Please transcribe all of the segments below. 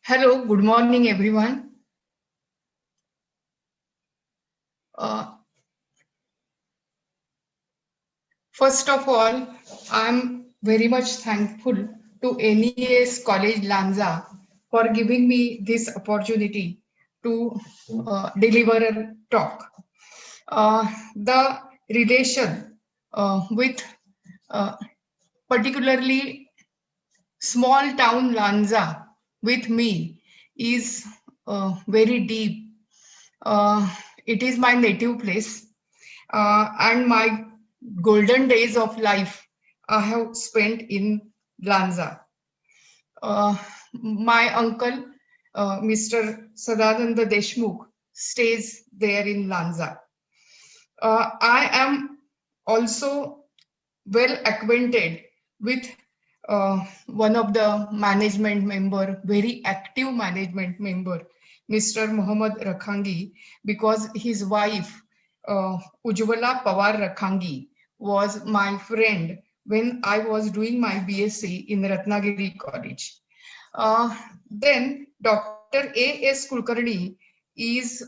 Hello, good morning, everyone. Uh, First of all, I'm very much thankful to NES College Lanza for giving me this opportunity to deliver a talk. The relation with uh, particularly small town Lanza with me is very deep. It is my native place, and my golden days of life I have spent in Lanza. My uncle, Mr. Sadananda Deshmukh, stays there in Lanza. I am also well acquainted with one of the management member, very active management member, Mr. Muhammad Rakhangi, because his wife, Ujwala Pawar Rakhangi, was my friend when I was doing my BSc in Ratnagiri College. Then Dr. A.S. Kulkarni is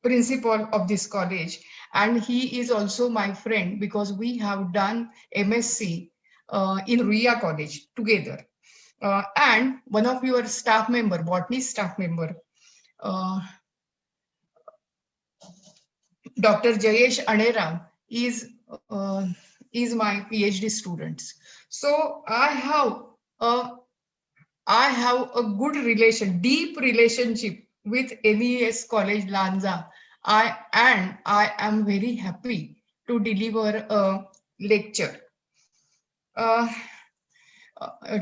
principal of this college, and he is also my friend because we have done MSc in Ria College together. And one of your staff member, botany staff member, uh, Dr. Jayesh Anera uh, is my PhD students. So a I have a good deep relationship with NES College Lanza. I am very happy to deliver a lecture. Uh, uh,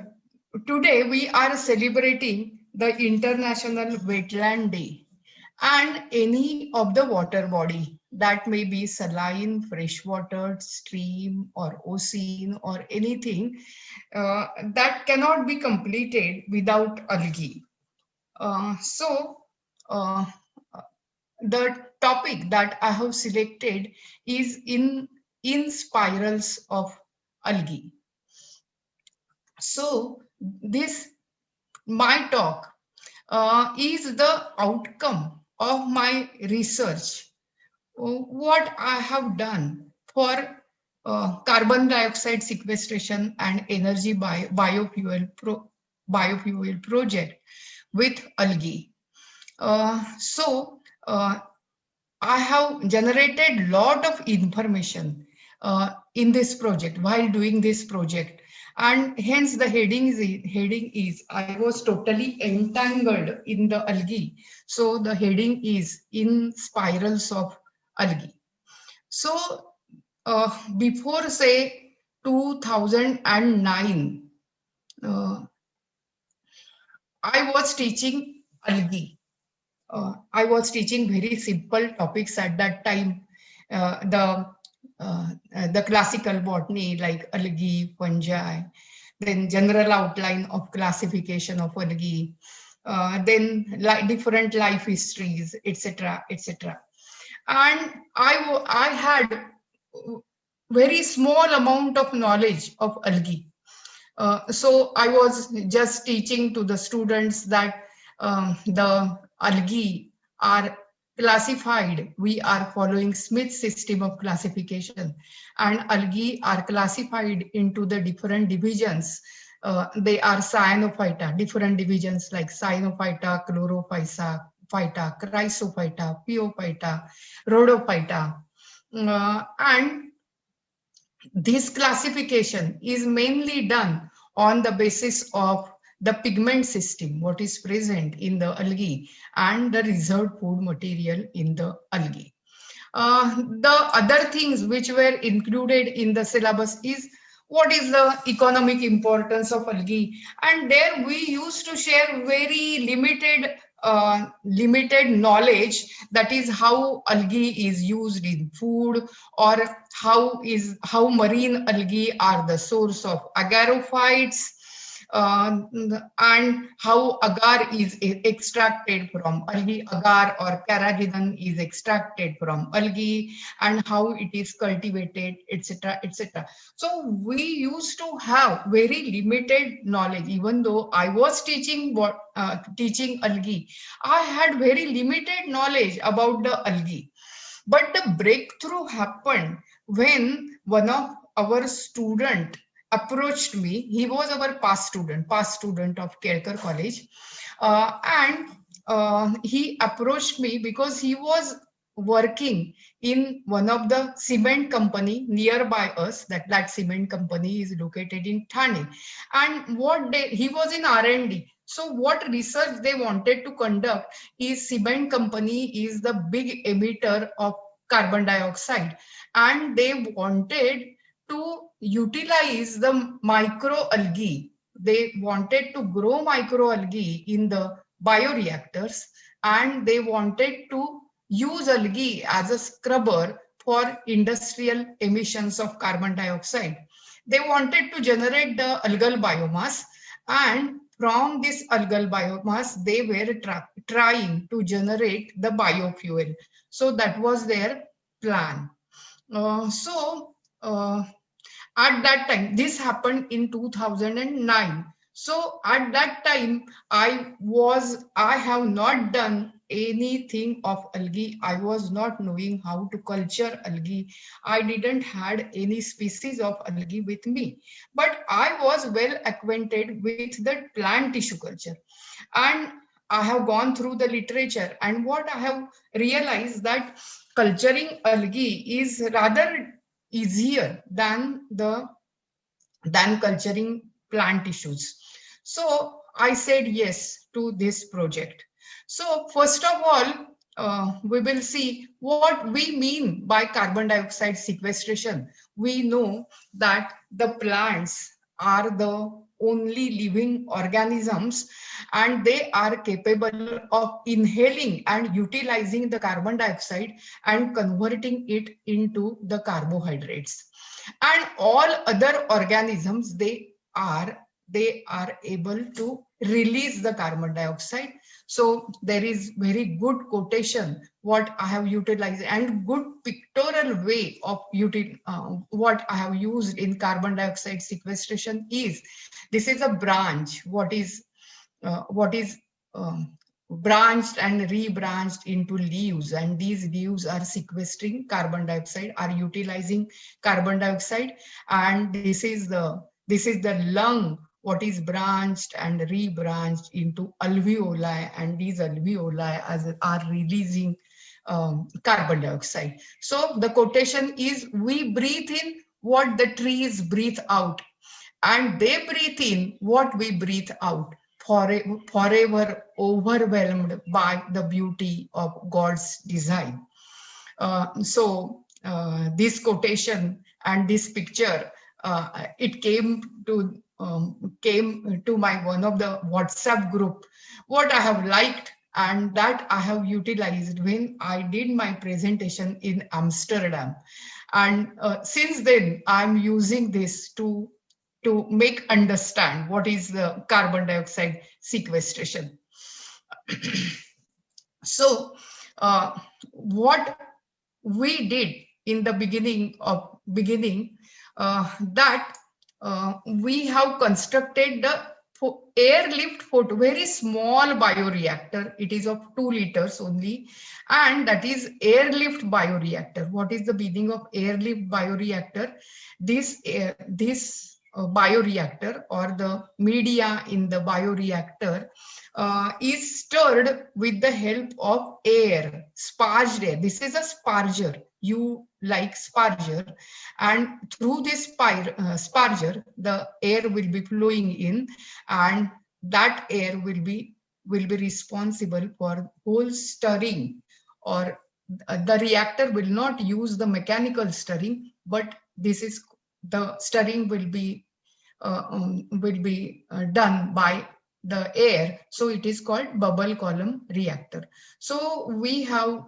Today we are celebrating the International Wetland Day, and any of the water body that may be saline, freshwater, stream or ocean or anything that cannot be completed without algae. So uh, the topic that I have selected is in spirals of algae. So this my talk is the outcome of my research, what I have done for carbon dioxide sequestration and energy biofuel project with algae. So I have generated lot of information in this project while doing this project, and hence the heading is I was totally entangled in the algae. So the heading is in spirals of algae. So before say 2009, uh, I was teaching algae. I was teaching very simple topics at that time. The classical botany like algae, fungi, then general outline of classification of algae, then different life histories, etc., etc. And I had very small amount of knowledge of algae. So I was just teaching to the students that the algae are classified. We are following Smith's system of classification, and algae are classified into the different divisions. They are cyanophyta, different divisions like cyanophyta, chlorophyta, chrysophyta, pheophyta, rhodophyta, and this classification is mainly done on the basis of the pigment system, what is present in the algae, and the reserved food material in the algae. The other things which were included in the syllabus is what is the economic importance of algae, and there we used to share very limited knowledge, that is how algae is used in food, or how marine algae are the source of agarophytes, and how agar is extracted from algae, agar or carrageenan is extracted from algae, and how it is cultivated, etc., etc. So we used to have very limited knowledge. Even though I was teaching algae, I had very limited knowledge about the algae. But the breakthrough happened when one of our student approached me. He was our past student of Kelkar College, and he approached me because he was working in one of the cement company nearby us. That cement company is located in Thane, and he was in R&D. So what research they wanted to conduct is, cement company is the big emitter of carbon dioxide, and they wanted to utilize the microalgae. They wanted to grow microalgae in the bioreactors, and they wanted to use algae as a scrubber for industrial emissions of carbon dioxide. They wanted to generate the algal biomass, and from this algal biomass, they were trying to generate the biofuel. So that was their plan. So at that time, this happened in 2009. So at that time, I have not done anything of algae. I was not knowing how to culture algae. I didn't had any species of algae with me, but I was well acquainted with the plant tissue culture, and I have gone through the literature, and what I have realized that culturing algae is rather easier than culturing plant tissues. So I said yes to this project. So first of all, we will see what we mean by carbon dioxide sequestration. We know that the plants are the only living organisms, and they are capable of inhaling and utilizing the carbon dioxide and converting it into the carbohydrates. And all other organisms, they are able to release the carbon dioxide. So there is very good quotation what I have utilized, and good pictorial way of what I have used in carbon dioxide sequestration is, this is a branch what is branched and rebranched into leaves, and these leaves are sequestering carbon dioxide, are utilizing carbon dioxide. And this is the lung, what is branched and rebranched into alveoli, and these alveoli are releasing carbon dioxide. So the quotation is, we breathe in what the trees breathe out, and they breathe in what we breathe out, forever overwhelmed by the beauty of God's design. This quotation and this picture, it came to my one of the WhatsApp group, what I have liked, and that I have utilized when I did my presentation in Amsterdam. And since then, I'm using this to make understand what is the carbon dioxide sequestration. So what we did in the beginning, that we have constructed the airlift very small bioreactor. It is of 2 liters only, and that is airlift bioreactor. What is the meaning of airlift bioreactor? This bioreactor, or the media in the bioreactor, is stirred with the help of air, sparged air. This is a sparger, you like sparger, and through this sparger, the air will be flowing in, and that air will be responsible for whole stirring, or the reactor will not use the mechanical stirring, but the stirring will be done by the air. So it is called bubble column reactor. So we have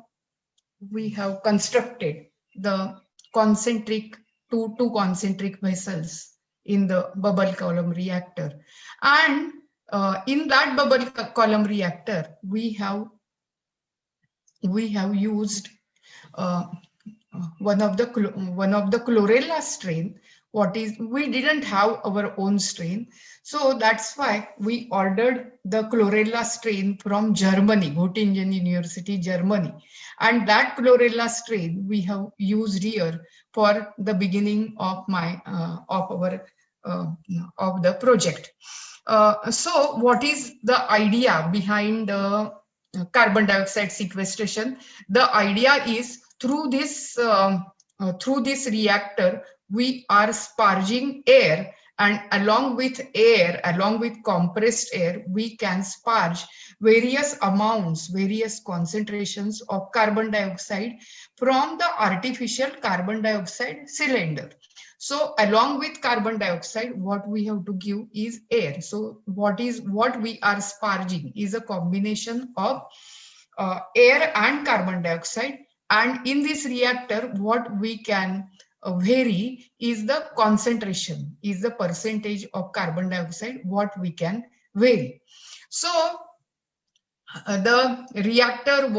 constructed the two concentric vessels in the bubble column reactor. And in that bubble column reactor, we have used uh, one of the chlorella strain. What is, we didn't have our own strain, so that's why we ordered the chlorella strain from Germany, Göttingen University, Germany, and that chlorella strain we have used here for the beginning of my uh, of the project. So what is the idea behind the carbon dioxide sequestration? The idea is through this reactor, we are sparging air, and along with compressed air, we can sparge various amounts, various concentrations of carbon dioxide from the artificial carbon dioxide cylinder. So along with carbon dioxide, what we have to give is air. So what we are sparging is a combination of air and carbon dioxide. And in this reactor, what we can vary is the concentration, is the percentage of carbon dioxide, what we can vary. So the reaction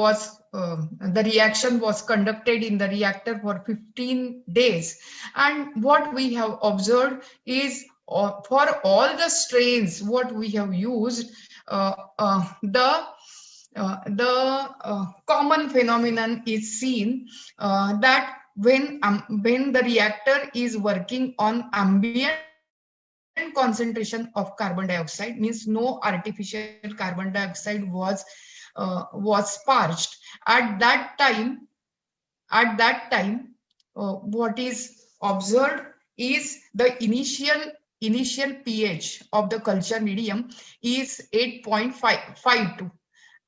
was conducted in the reactor for 15 days. And what we have observed is for all the strains, what we have used, the common phenomenon is seen, that when the reactor is working on ambient concentration of carbon dioxide, means no artificial carbon dioxide was sparged at that time. What is observed is the initial pH of the culture medium is 8.52.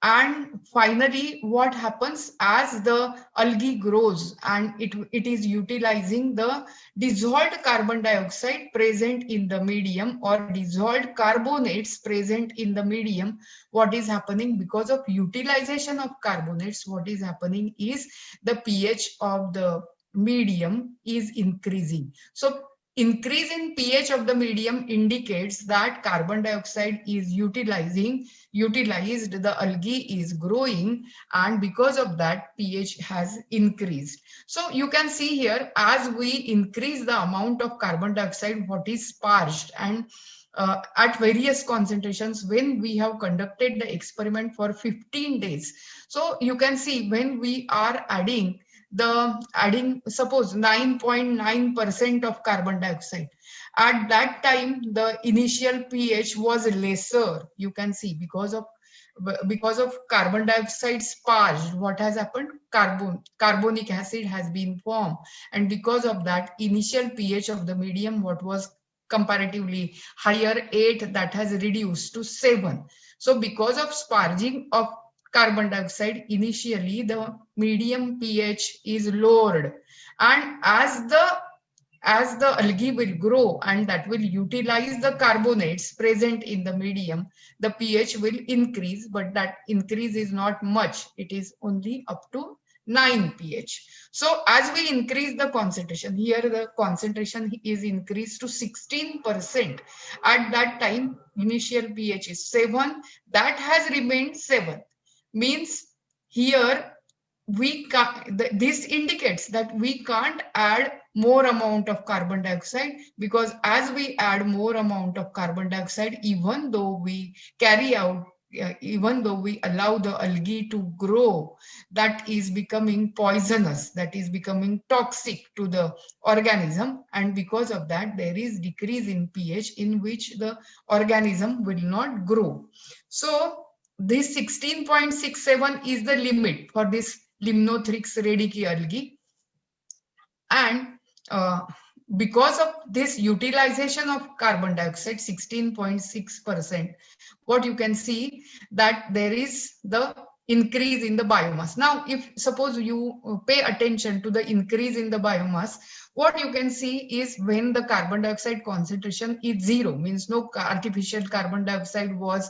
And finally, what happens as the algae grows and it is utilizing the dissolved carbon dioxide present in the medium, or dissolved carbonates present in the medium, what is happening because of utilization of carbonates, what is happening is the pH of the medium is increasing. So increase in pH of the medium indicates that carbon dioxide is utilized, the algae is growing, and because of that pH has increased. So you can see here, as we increase the amount of carbon dioxide what is sparged, and at various concentrations, when we have conducted the experiment for 15 days. So you can see when we are adding suppose 9.9% of carbon dioxide, at that time the initial pH was lesser. You can see because of carbon dioxide sparged, what has happened, carbonic acid has been formed, and because of that initial pH of the medium, what was comparatively higher 8, that has reduced to 7. So because of sparging of carbon dioxide, initially the medium pH is lowered, and as the algae will grow and that will utilize the carbonates present in the medium, the pH will increase, but that increase is not much. It is only up to 9 pH. So as we increase the concentration, here the concentration is increased to 16%. At that time, initial pH is 7, that has remained 7. Means here this indicates that we can't add more amount of carbon dioxide, because as we add more amount of carbon dioxide, even though we allow the algae to grow, that is becoming poisonous, that is becoming toxic to the organism, and because of that there is decrease in pH in which the organism will not grow. So this 16.67 is the limit for this Limnothrix radici algae, and because of this utilization of carbon dioxide 16.6%, what you can see that there is the increase in the biomass. Now if suppose you pay attention to the increase in the biomass, what you can see is when the carbon dioxide concentration is 0, means no artificial carbon dioxide was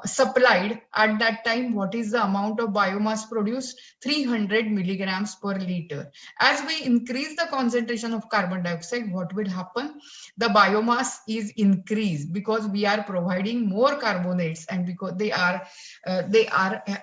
supplied at that time, what is the amount of biomass produced? 300 milligrams per liter. As we increase the concentration of carbon dioxide, what will happen? The biomass is increased because we are providing more carbonates, and because they are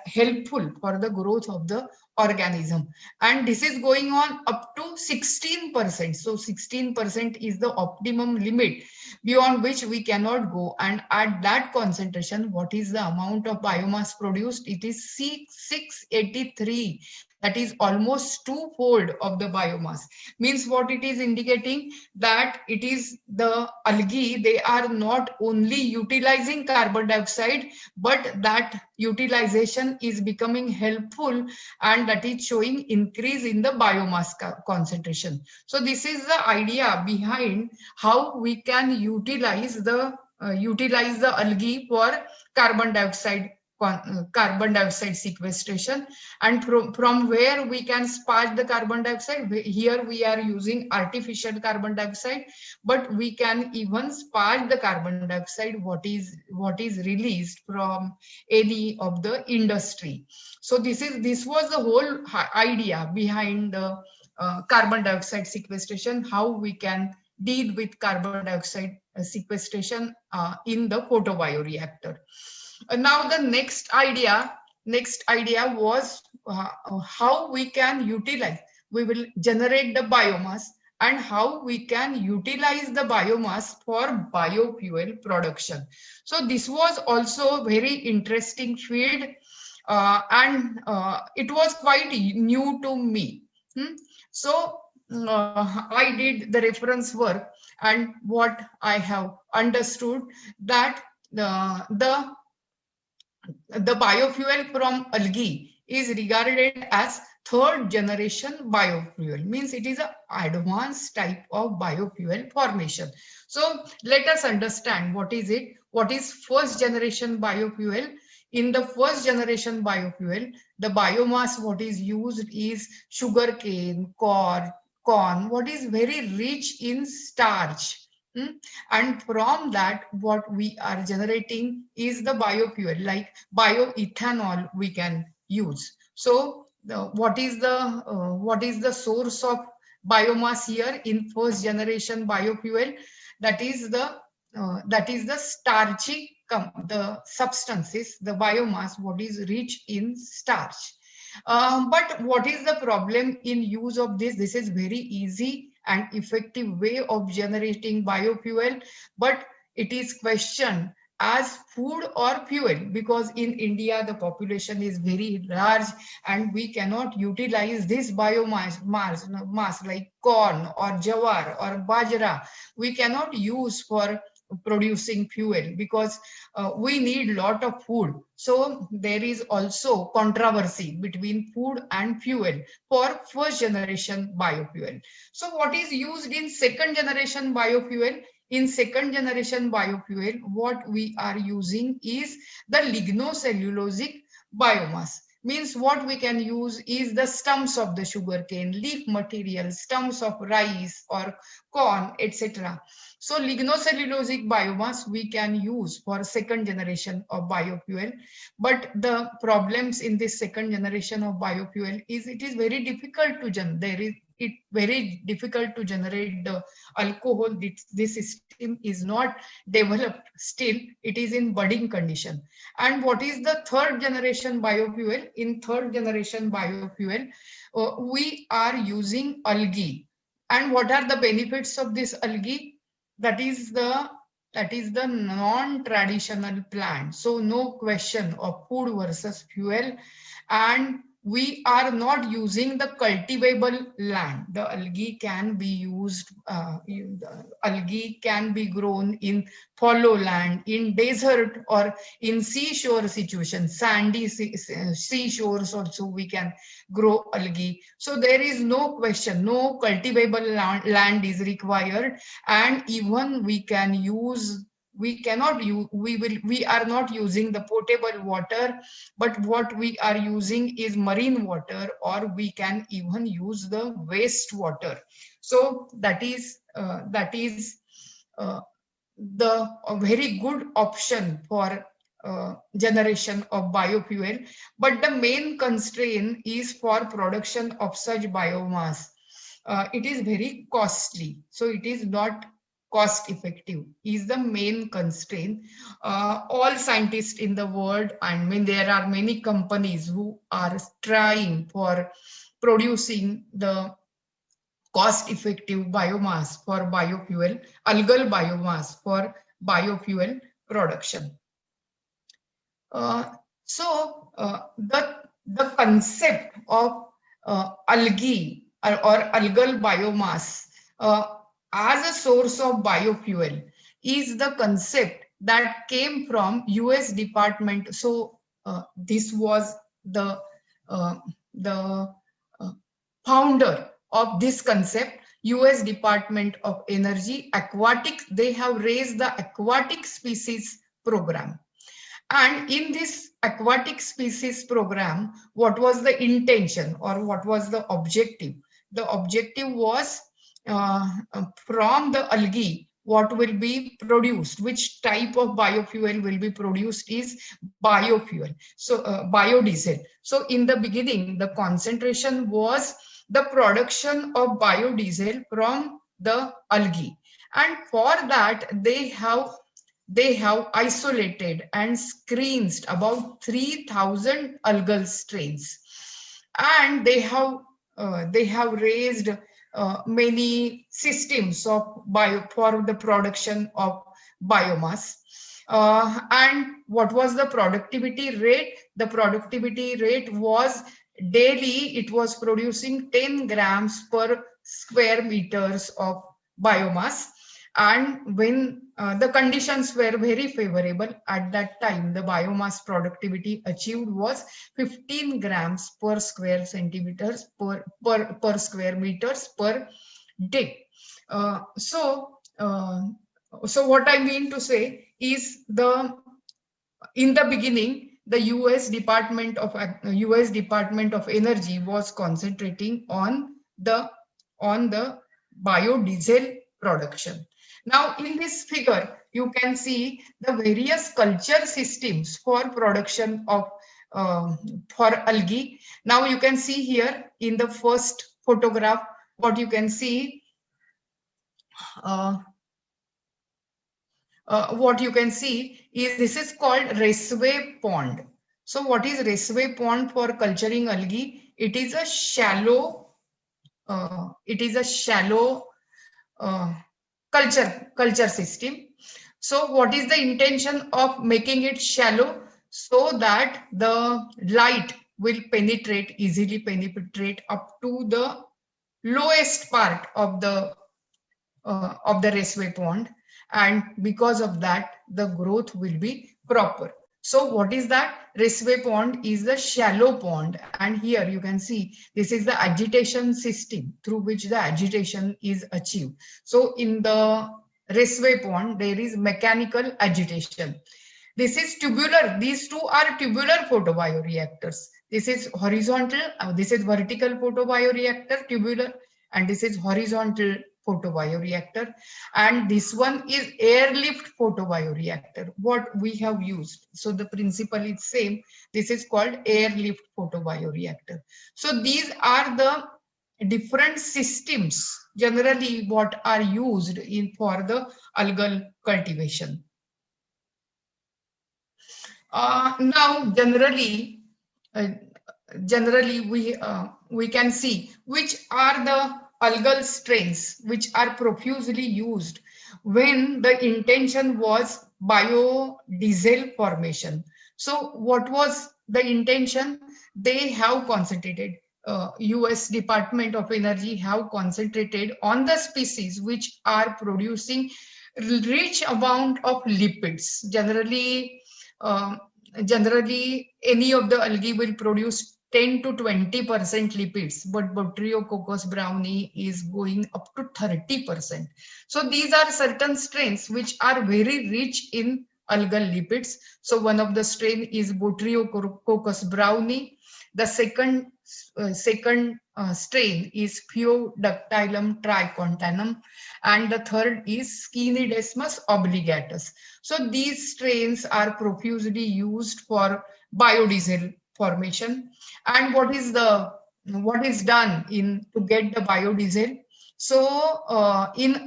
helpful for the growth of the organism. And this is going on up to 16%. So 16% is the optimum limit beyond which we cannot go. And at that concentration, what is the amount of biomass produced? It is 683. That is almost twofold of the biomass. Means what it is indicating? That it is the algae, they are not only utilizing carbon dioxide, but that utilization is becoming helpful, and that is showing increase in the biomass concentration. So this is the idea behind how we can utilize the algae for carbon dioxide sequestration. And from where we can spark the carbon dioxide? Here we are using artificial carbon dioxide, but we can even spark the carbon dioxide what is released from any of the industry. So this was the whole idea behind the carbon dioxide sequestration, how we can deal with carbon dioxide sequestration in the photobioreactor. Now the next idea was how we can utilize. We will generate the biomass, and how we can utilize the biomass for biofuel production. So this was also very interesting field, and it was quite new to me. So I did the reference work, and what I have understood, that the biofuel from algae is regarded as third generation biofuel. Means it is an advanced type of biofuel formation. So let us understand what is it. What is first generation biofuel? In the first generation biofuel, the biomass what is used is sugarcane, corn, what is very rich in starch. And from that, what we are generating is the biofuel, like bioethanol we can use. So what is the source of biomass here in first generation biofuel? That is the starchy the substances, the biomass what is rich in starch. But what is the problem in use of this? This is very easy and effective way of generating biofuel, but it is questioned as food or fuel, because in India the population is very large and we cannot utilize this biomass mass like corn or jawar or bajra. We cannot use for producing fuel because we need lot of food. So there is also controversy between food and fuel for first generation biofuel. So what is used in second generation biofuel? In second generation biofuel, what we are using is the lignocellulosic biomass. Means what we can use is the stumps of the sugarcane, leaf material, stumps of rice or corn, etc. So lignocellulosic biomass we can use for second generation of biofuel. But the problems in this second generation of biofuel is it is very difficult to generate. Very difficult to generate the alcohol. This system is not developed still. It is in budding condition. And what is the third generation biofuel? In third generation biofuel, we are using algae. And what are the benefits of this algae? That is the non-traditional plant. So no question of food versus fuel. And we are not using the cultivable land. The algae can be used, algae can be grown in fallow land, in desert or in seashore situations, sandy seashores also we can grow algae. So there is no question, no cultivable land is required, and even we can use, we are not using the potable water, but what we are using is marine water, or we can even use the waste water. So that is the very good option for generation of biofuel, but the main constraint is for production of such biomass. It is very costly, so it is not cost effective is the main constraint. All scientists in the world, I mean there are many companies who are trying for producing the cost effective biomass for biofuel, algal biomass for biofuel production. The concept of algae or algal biomass as a source of biofuel is the concept that came from US Department. So this was the founder of this concept, US Department of Energy Aquatic. They have raised the aquatic species program. And in this aquatic species program, what was the intention or what was the objective? The objective was from the algae, what will be produced, which type of biofuel will be produced is biofuel, so biodiesel. So in the beginning, the concentration was the production of biodiesel from the algae. And for that, they have isolated and screened about 3,000 algal strains, and they have raised many systems of for the production of biomass. And what was the productivity rate? The productivity rate was daily, it was producing 10 grams per square meters of biomass. And when the conditions were very favorable at that time, the biomass productivity achieved was 15 grams per square centimeters per square meters per day. So what I mean to say is in the beginning, the US Department of Energy was concentrating on the biodiesel production. Now, in this figure, you can see the various culture systems for production of for algae. Now, you can see here in the first photograph, what you can see. What you can see is this is called raceway pond. So, what is raceway pond for culturing algae? It is a shallow. Culture system. So what is the intention of making it shallow? So that the light will easily penetrate up to the lowest part of the raceway pond, and because of that the growth will be proper. So what is that? Raceway pond is the shallow pond, and here you can see this is the agitation system through which the agitation is achieved. So in the raceway pond there is mechanical agitation. This is tubular. These two are tubular photobioreactors. This is horizontal, this is vertical photobioreactor, tubular, and this is horizontal photobioreactor, and this one is airlift photobioreactor, what we have used. So the principle is same. This is called airlift photobioreactor. So these are the different systems generally what are used for the algal cultivation. Now generally we can see which are the algal strains which are profusely used when the intention was biodiesel formation. So what was the intention? They have concentrated, US Department of Energy have concentrated on the species which are producing rich amount of lipids. Generally any of the algae will produce 10 to 20% lipids, but Botryococcus brownie is going up to 30%. So these are certain strains which are very rich in algal lipids. So one of the strain is Botryococcus browni. The second strain is Pheodactylum tricontanum, and the third is Scenidesmus obligatus. So these strains are profusely used for biodiesel formation. And what is done in to get the biodiesel? So in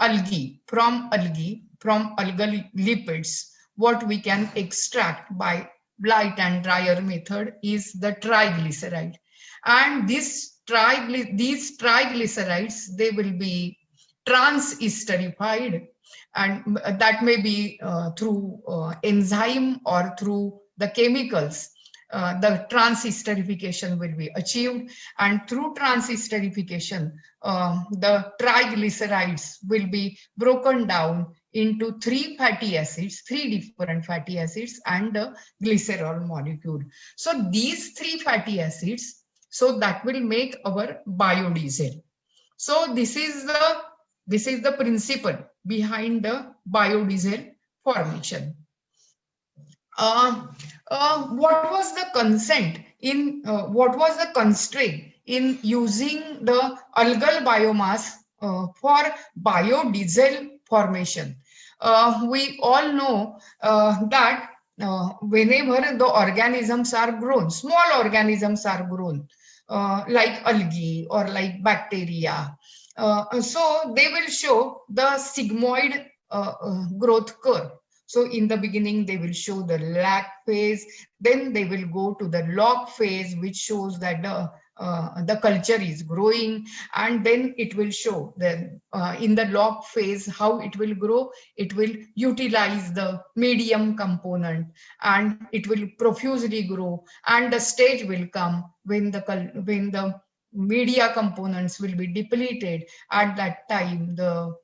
from algal lipids, what we can extract by light and dryer method is the triglyceride. And these triglycerides, they will be trans-esterified, and that may be through enzyme or through the chemicals. The trans-esterification will be achieved, and through trans-esterification, the triglycerides will be broken down into three different fatty acids, and the glycerol molecule. So these three fatty acids, so that will make our biodiesel. So this is the principle behind the biodiesel formation. What was the what was the constraint in using the algal biomass for biodiesel formation? We all know that whenever the organisms are grown, small organisms are grown, like algae or like bacteria, so they will show the sigmoid growth curve. So in the beginning, they will show the lag phase, then they will go to the log phase, which shows that the culture is growing, and then it will show then in the log phase how it will grow. It will utilize the medium component, and it will profusely grow, and the stage will come when the media components will be depleted. At that time, the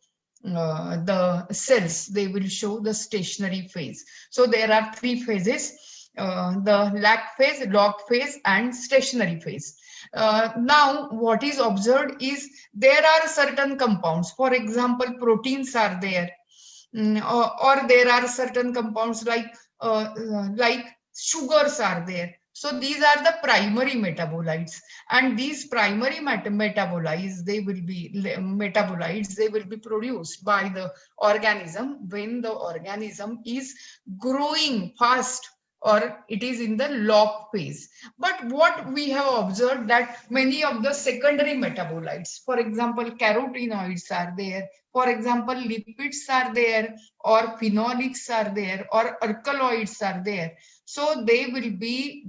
cells, they will show the stationary phase. So there are three phases: the lag phase, log phase, and stationary phase. Now what is observed is there are certain compounds, for example proteins are there, or there are certain compounds like sugars are there. So these are the primary metabolites, and these primary metabolites, they will be produced by the organism when the organism is growing fast, or it is in the log phase. But what we have observed, that many of the secondary metabolites, for example carotenoids are there, for example lipids are there, or phenolics are there, or alkaloids are there. So they will be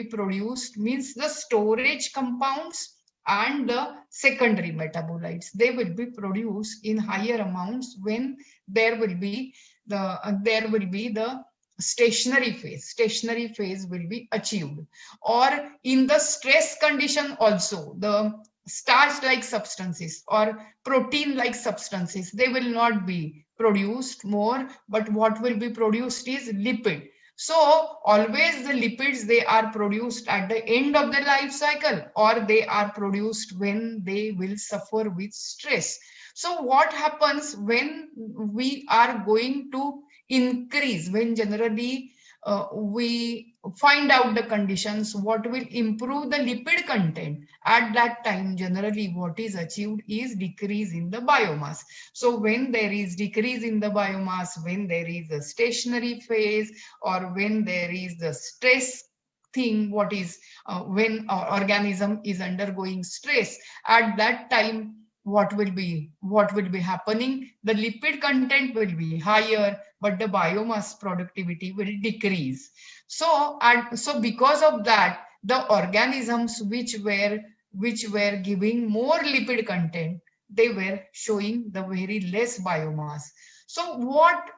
produced, means the storage compounds and the secondary metabolites, they will be produced in higher amounts when there will be the stationary phase will be achieved. Or in the stress condition also, the starch like substances or protein like substances, they will not be produced more, but what will be produced is lipid. So always the lipids, they are produced at the end of the life cycle, or they are produced when they will suffer with stress. So what happens when we are going to increase, when generally we find out the conditions what will improve the lipid content, at that time generally what is achieved is decrease in the biomass. So when there is decrease in the biomass, when there is a stationary phase, or when there is the stress thing, what is when our organism is undergoing stress, at that time what will be happening? The lipid content will be higher, but the biomass productivity will decrease. So because of that, the organisms which were giving more lipid content, they were showing the very less biomass. So what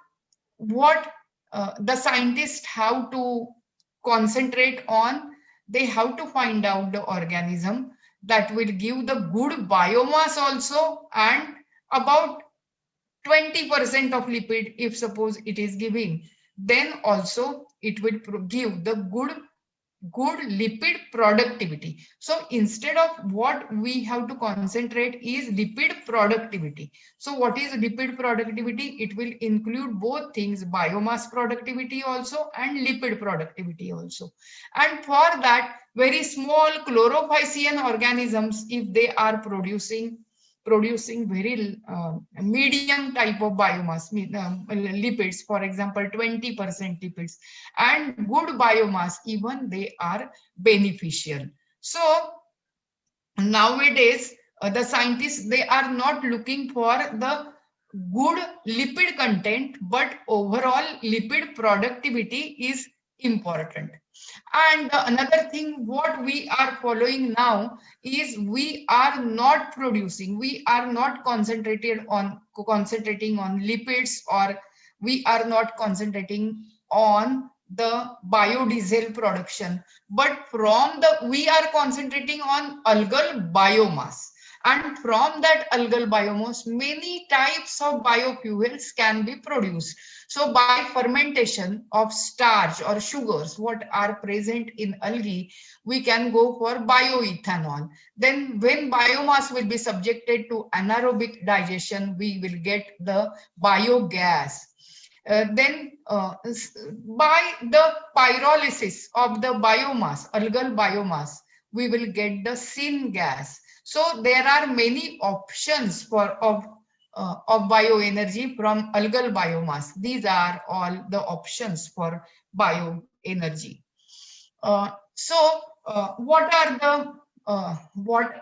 the scientists have to concentrate on? They have to find out the organism that will give the good biomass also, and about 20% of lipid, if suppose it is giving, then also it will give the good good lipid productivity. So instead of what we have to concentrate is lipid productivity. So what is lipid productivity? It will include both things, biomass productivity also and lipid productivity also. And for that, very small chlorophycean organisms, if they are producing very medium type of biomass, lipids, for example, 20% lipids, and good biomass, even they are beneficial. So nowadays, the scientists, they are not looking for the good lipid content, but overall lipid productivity is important. And another thing, what we are following now is we are not producing, we are not concentrating on lipids, or we are not concentrating on the biodiesel production, but we are concentrating on algal biomass. And from that algal biomass, many types of biofuels can be produced. So by fermentation of starch or sugars, what are present in algae, we can go for bioethanol. Then when biomass will be subjected to anaerobic digestion, we will get the biogas. Then by the pyrolysis of the biomass, algal biomass, we will get the syngas. So there are many options of bioenergy from algal biomass. These are all the options for bioenergy. What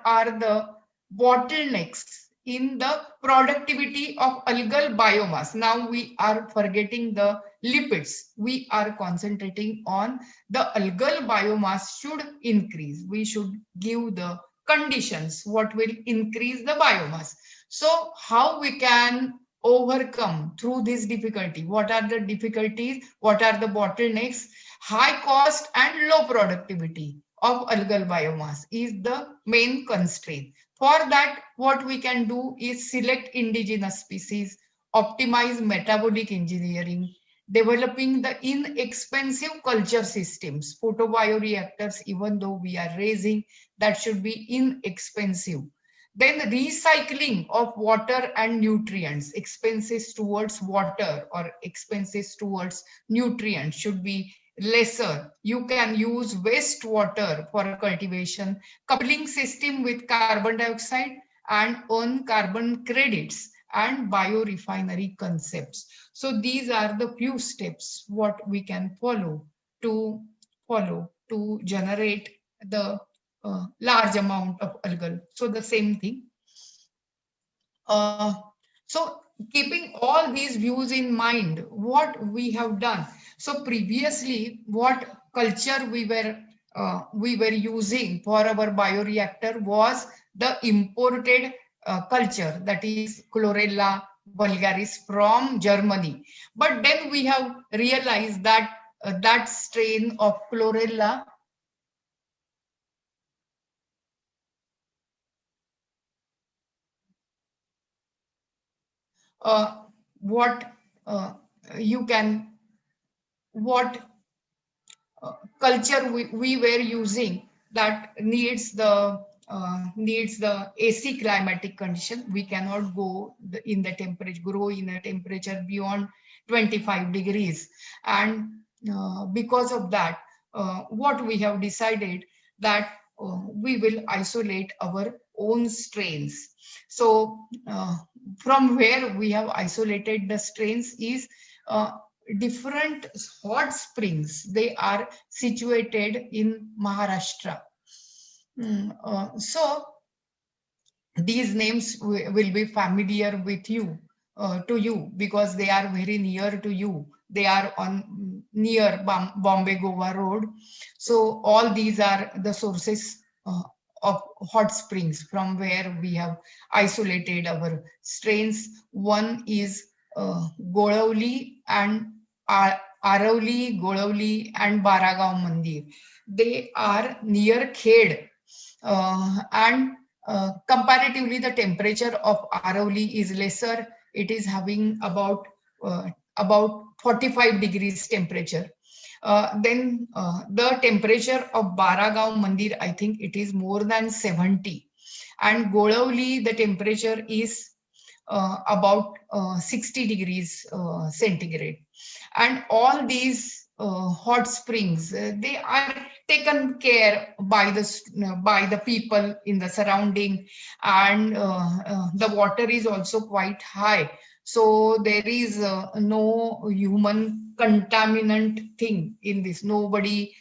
are the bottlenecks in the productivity of algal biomass? Now we are forgetting the lipids. We are concentrating on the algal biomass should increase. We should give the conditions what will increase the biomass. So how we can overcome through this difficulty? What are the difficulties? What are the bottlenecks? High cost and low productivity of algal biomass is the main constraint. For that, what we can do is select indigenous species, optimize metabolic engineering, developing the inexpensive culture systems, photobioreactors, even though we are raising, that should be inexpensive. Then recycling of water and nutrients, expenses towards water or expenses towards nutrients should be lesser. You can use wastewater for cultivation, coupling system with carbon dioxide and earn carbon credits, and biorefinery concepts. So these are the few steps what we can to follow to generate the large amount of algal. So the same thing. So keeping all these views in mind, what we have done. So previously, what culture we were using for our bioreactor was the imported culture, that is Chlorella vulgaris from Germany. But then we have realized that that strain of Chlorella what you can what culture we were using that needs the AC climatic condition. We cannot go in the temperature, grow in a temperature beyond 25 degrees. And because of that, what we have decided that we will isolate our own strains. So from where we have isolated the strains is different hot springs. They are situated in Maharashtra. So these names will be familiar with you, to you, because they are very near to you. They are on near Bombay Goa road. So all these are the sources of hot springs from where we have isolated our strains. One is Golavli and Aravli, Golavli and Baragaon Mandir. They are near Khed, and comparatively the temperature of Aravli is lesser. It is having about 45 degrees temperature. Then the temperature of Baragaon Mandir, I think it is more than 70. And Golavli, the temperature is about 60 degrees centigrade. And all these hot springs, they are taken care by the people in the surrounding, and the water is also quite high. So there is no human contaminant thing in this. Nobody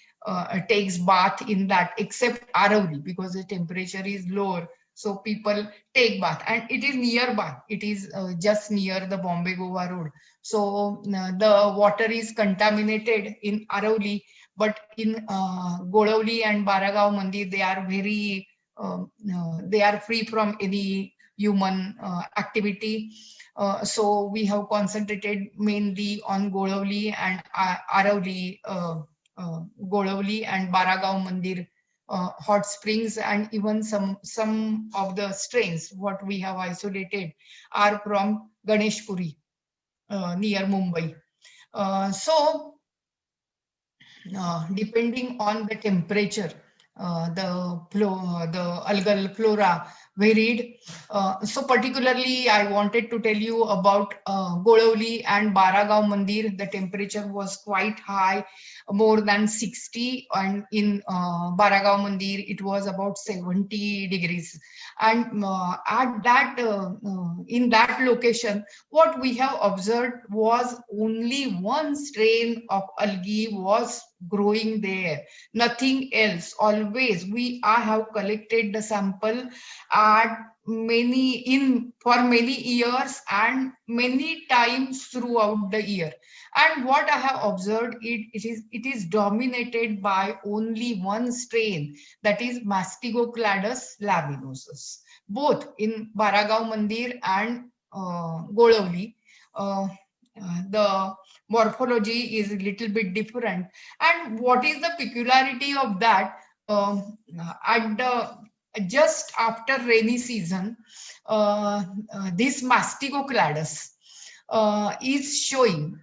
takes bath in that except Aravalli, because the temperature is lower. So people take bath, and it is nearby. It is just near the Bombay Goa road. So the water is contaminated in Aravalli, but in Golavli and Baragaon Mandir, they are they are free from any human activity. So we have concentrated mainly on Golavli and Aravalli, Golavli and Baragaon Mandir hot springs, and even some of the strains what we have isolated are from Ganeshpuri near Mumbai. Depending on the temperature, the algal flora varied. So particularly, I wanted to tell you about Golavli and Baragaon Mandir. The temperature was quite high, more than 60, and in Baragaon Mandir it was about 70 degrees. And at that in that location, what we have observed was only one strain of algae was growing there, nothing else. Always I have collected the sample at for many years and many times throughout the year. And what I have observed, it is dominated by only one strain, that is Mastigocladus labinosus, both in Baragaon Mandir and Golavli. The morphology is a little bit different. And what is the peculiarity of that? At the just after rainy season, this Mastigocladus is showing.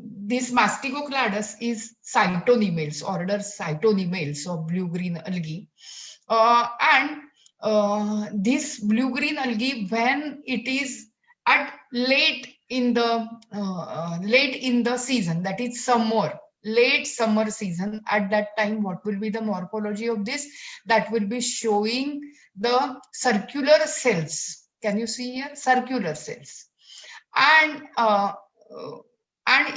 This Mastigocladus is cytonemales, order cytonemales of blue-green algae. This blue-green algae, when it is at late in the season, that is late summer season, at that time, what will be the morphology of this? That will be showing the circular cells. Can you see here? Circular cells. And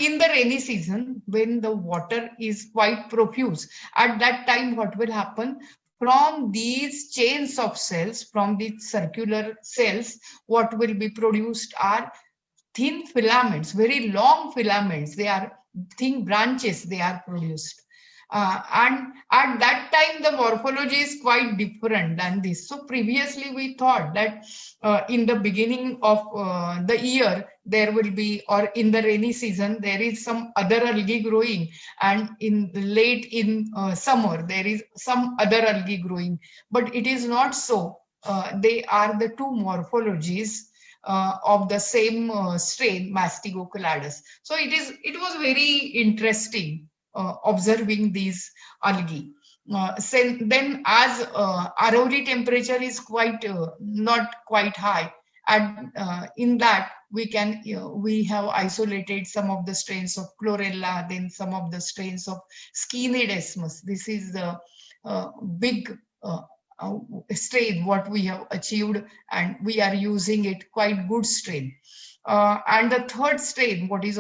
in the rainy season, when the water is quite profuse, at that time, what will happen? From these chains of cells, from these circular cells, what will be produced are thin filaments, very long filaments. They are thin branches, they are produced. And at that time, the morphology is quite different than this. So previously we thought that in the beginning of the year, there will be, or in the rainy season, there is some other algae growing, and late in summer, there is some other algae growing. But it is not so. They are the two morphologies of the same strain, Mastigocladus. So it was very interesting observing these algae. Then as Aravalli temperature is not quite high, and in that we have isolated some of the strains of chlorella, then some of the strains of Scenedesmus. This is the big strain what we have achieved, and we are using it, quite good strain. And the third strain, what is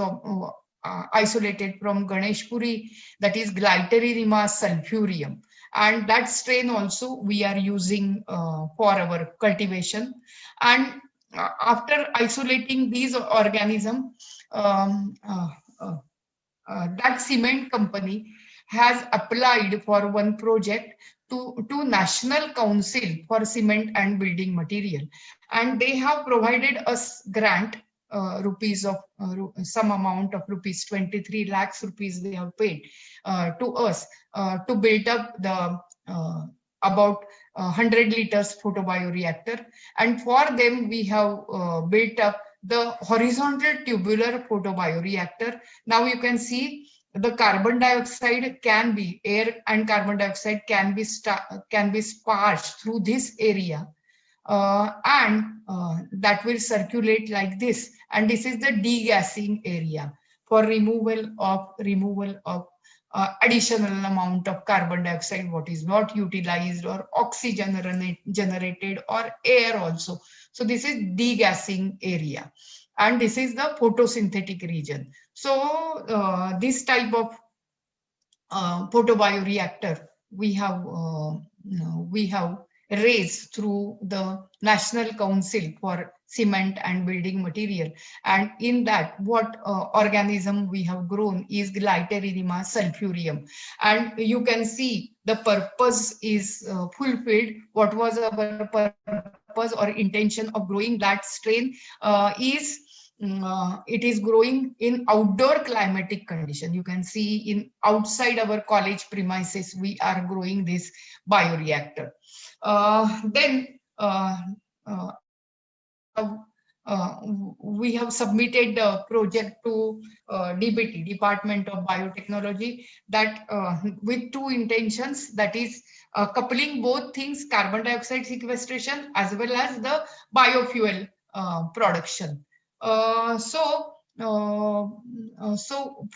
isolated from Ganeshpuri, that is Glyteridium sulphureum, and that strain also we are using for our cultivation. And after isolating these organisms, that cement company has applied for one project to National Council for Cement and Building Material, and they have provided us grant, some amount of rupees 23 lakhs rupees they have paid to us to build up the about 100 liters photobioreactor. And for them we have built up the horizontal tubular photobioreactor. Now you can see the carbon dioxide can be, air and carbon dioxide can be sparged through this area, and that will circulate like this, and this is the degassing area for removal of additional amount of carbon dioxide what is not utilized, or oxygen generated, or air also. So this is degassing area, and this is the photosynthetic region. So this type of photobioreactor we have raised through the National Council for Cement and Building Material, and in that what organism we have grown is Glyteridium sulphureum, and you can see the purpose is fulfilled. What was our purpose or intention of growing that strain is it is growing in outdoor climatic condition. You can see in outside our college premises, we are growing this bioreactor. Then we have submitted the project to DBT, Department of Biotechnology, that with two intentions, that is coupling both things, carbon dioxide sequestration as well as the biofuel production. So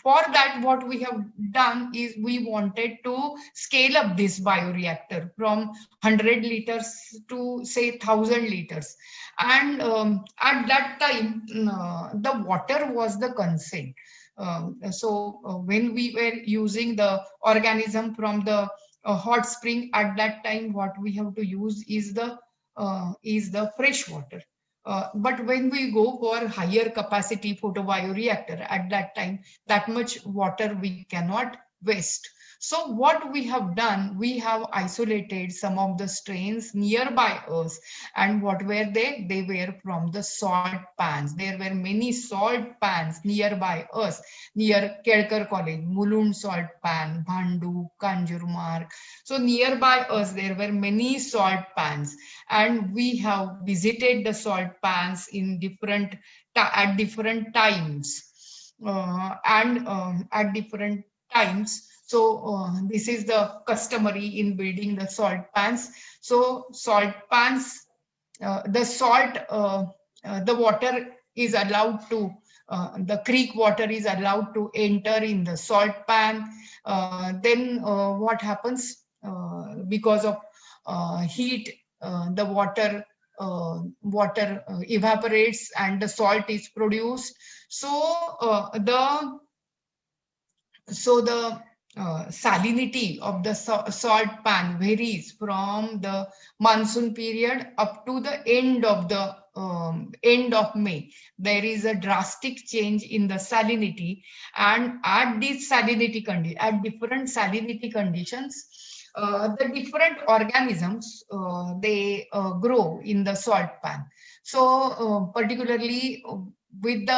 for that, what we have done is we wanted to scale up this bioreactor from 100 liters to say 1,000 liters. And at that time, the water was the concern. When we were using the organism from the hot spring, at that time, what we have to use is the fresh water. But when we go for higher capacity photobioreactor, at that time, that much water we cannot waste. So what we have done, we have isolated some of the strains nearby us. And what were they? They were from the salt pans. There were many salt pans nearby us, near Kelkar College, Mulund salt pan, Bhandu, Kanjurmarg. So nearby us, there were many salt pans. And we have visited the salt pans in at different times. At different times. So this is the customary in building the salt pans. So salt pans, the water is allowed to, the creek water is allowed to enter in the salt pan. Then what happens? Because of heat, the water evaporates and the salt is produced. So the salinity of the salt pan varies from the monsoon period up to the end of May. There is a drastic change in the salinity, and at this salinity at different salinity conditions, the different organisms they grow in the salt pan. So particularly with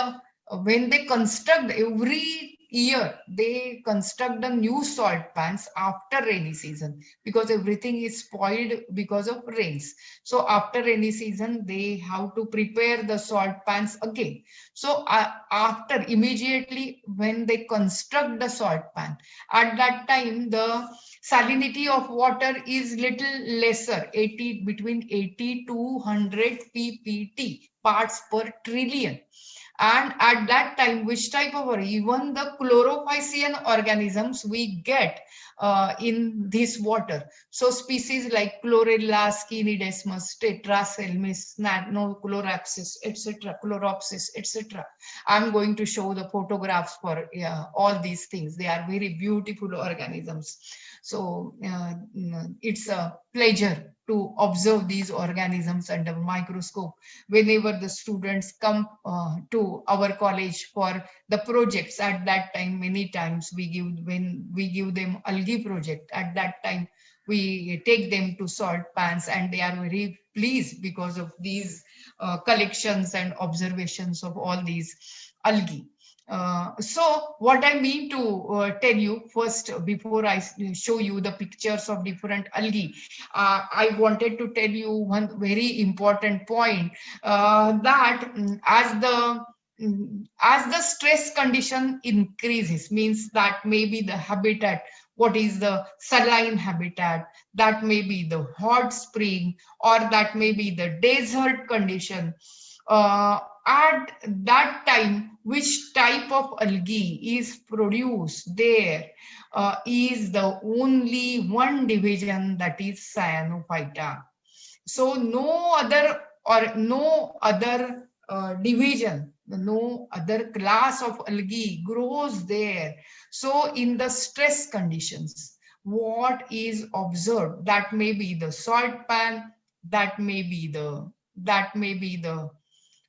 when they construct every year, they construct the new salt pans after rainy season, because everything is spoiled because of rains. So after rainy season, they have to prepare the salt pans again. So after immediately when they construct the salt pan, at that time the salinity of water is little lesser, between 80 to 100 ppt, parts per trillion. And at that time, which type of, even the chlorophycean organisms we get in this water. So species like Chlorella, Skinidesmus, Tetraselmis, Nanochloropsis, etc., Chloropsis, etc. I'm going to show the photographs for all these things. They are very beautiful organisms. So it's a pleasure to observe these organisms under microscope. Whenever the students come to our college for the projects, at that time, many times when we give them algae project, at that time we take them to salt pans, and they are very pleased because of these collections and observations of all these algae. So what I mean to tell you first, before I show you the pictures of different algae, I wanted to tell you one very important point, that as the as the stress condition increases, means that may be the habitat, what is the saline habitat, that may be the hot spring, or that may be the desert condition. At that time, which type of algae is produced there is the only one division, that is cyanophyta. So no other division, no other class of algae grows there. So in the stress conditions, what is observed, that may be the salt pan, that may be the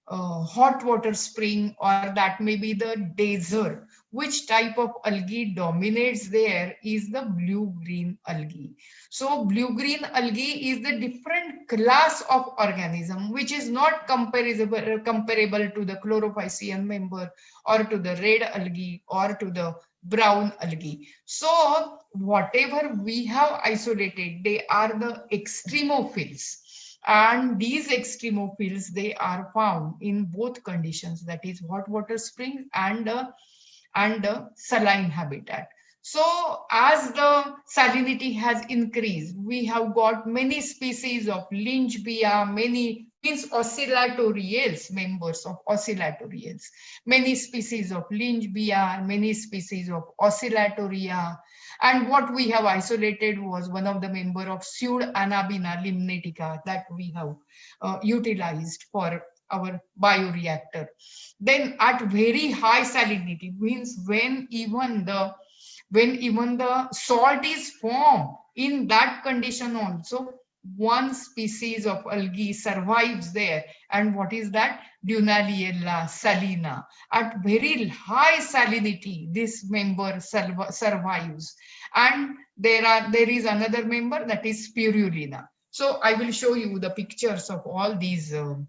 hot water spring, or that may be the desert. Which type of algae dominates there is the blue-green algae. So blue-green algae is the different class of organism which is not comparable to the chlorophycean member, or to the red algae, or to the brown algae. So whatever we have isolated, they are the extremophils, and these extremophils, they are found in both conditions, that is hot water spring and saline habitat. So as the salinity has increased, we have got many species of lynchbia, many means oscillatorials, members of oscillatorials, many species of lynchbia, many species of oscillatoria. And what we have isolated was one of the member of Pseudanabina limnatica that we have utilized for our bioreactor. Then at very high salinity, means when even the salt is formed, in that condition also one species of algae survives there. And what is that? Dunaliella salina. At very high salinity, this member survives. And there is another member, that is spirulina. So I will show you the pictures of all these. So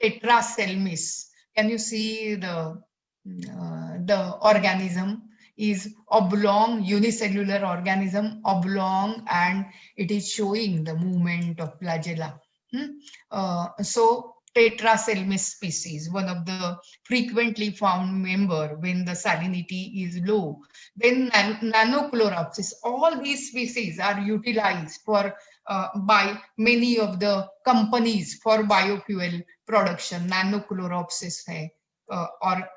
tetraselmis. Can you see the organism is oblong, unicellular organism, oblong, and it is showing the movement of flagella. So tetraselmis species, one of the frequently found member when the salinity is low. Then nanochloropsis. All these species are utilized for by many of the companies for biofuel production. Nanochloropsis hai, or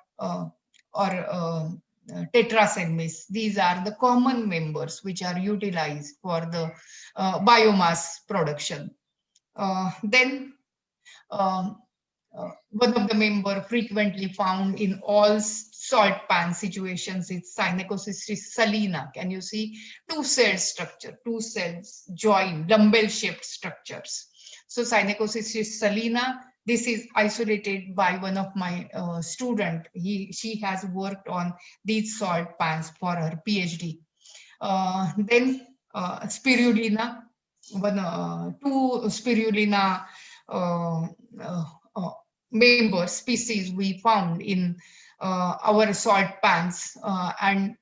tetraselmis. These are the common members which are utilized for the biomass production. Then one of the member frequently found in all salt pan situations is Cynecocystis salina. Can you see? Two cell structure, two cells joined, dumbbell shaped structures. So Cynecocystis salina, this is isolated by one of my student. She has worked on these salt pans for her PhD. Then spirulina, two spirulina member species we found in our salt pans, and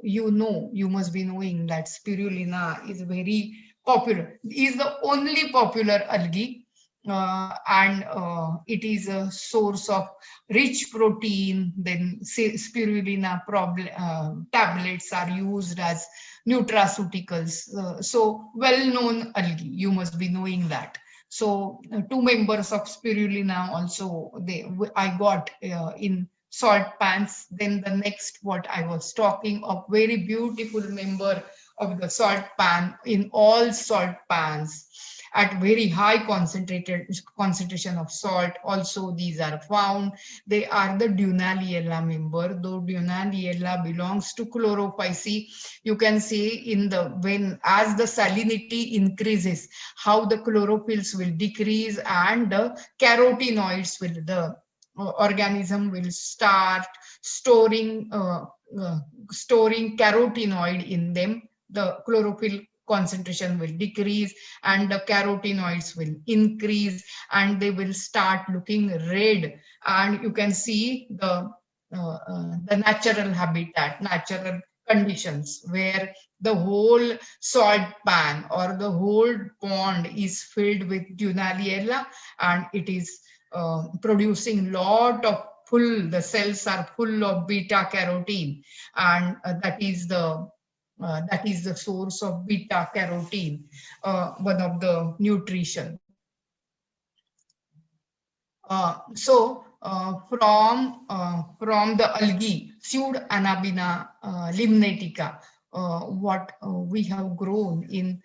you must be knowing that spirulina is very popular, is the only popular algae, and it is a source of rich protein. Then spirulina tablets are used as nutraceuticals. So well-known algae, you must be knowing that. So two members of spirulina also I got in salt pans. Then the next, what I was talking of, very beautiful member of the salt pan in all salt pans at very high concentration of salt. Also these are found. They are the Dunaliella member. Though Dunaliella belongs to chlorophyceae, you can see in as the salinity increases, how the chlorophyls will decrease and the carotenoids will, the organism will start storing carotenoid in them. The chlorophyll concentration will decrease and the carotenoids will increase, and they will start looking red. And you can see the natural habitat, natural conditions where the whole salt pan or the whole pond is filled with Dunaliella, and it is producing lot of the cells are full of beta carotene, and that is the source of beta carotene, one of the nutrition. From the algae, Pseudo Anabina limnatica, what we have grown in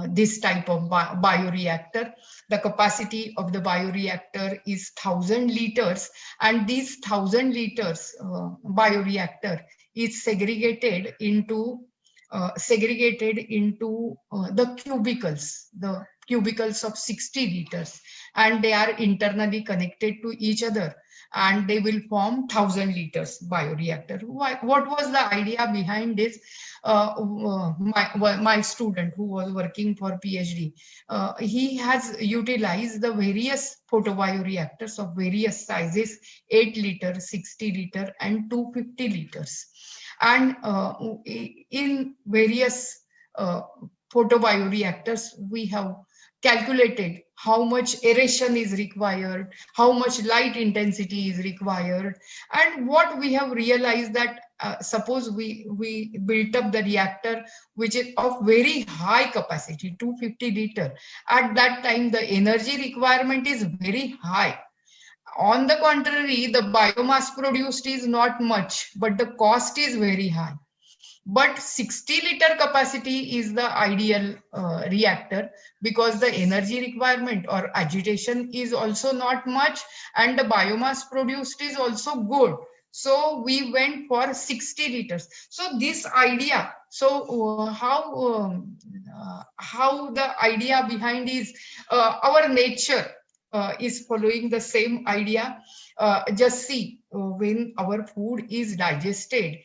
this type of bioreactor. The capacity of the bioreactor is 1,000 liters, and this 1,000 liters bioreactor is segregated into the cubicles of 60 liters, and they are internally connected to each other, and they will form 1,000 liters bioreactor. What was the idea behind this? My student who was working for PhD, he has utilized the various photobioreactors of various sizes, 8 liter, 60 liter, and 250 liters. And in various photobioreactors, we have calculated how much aeration is required, how much light intensity is required, and what we have realized that suppose we built up the reactor which is of very high capacity, 250 liter. At that time, the energy requirement is very high. On the contrary, the biomass produced is not much, but the cost is very high. But 60 liter capacity is the ideal reactor, because the energy requirement or agitation is also not much, and the biomass produced is also good. So we went for 60 liters. So this idea, how the idea behind is our nature is following the same idea. Just see, when our food is digested,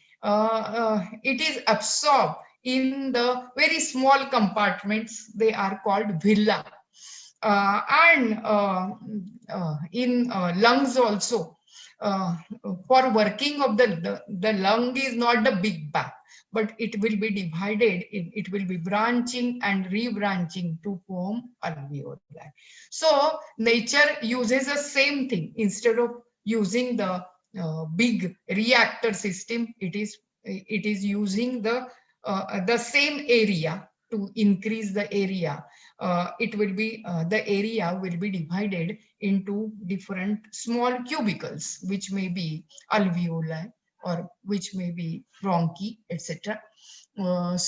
it is absorbed in the very small compartments. They are called villi. In lungs also, for working of the lung is not the big bag, but it will be divided, it will be branching and rebranching to form alveoli. So nature uses the same thing. Instead of using the big reactor system, it is using the same area to increase the area. The area will be divided into different small cubicles, which may be alveoli or which may be bronchi, etc. The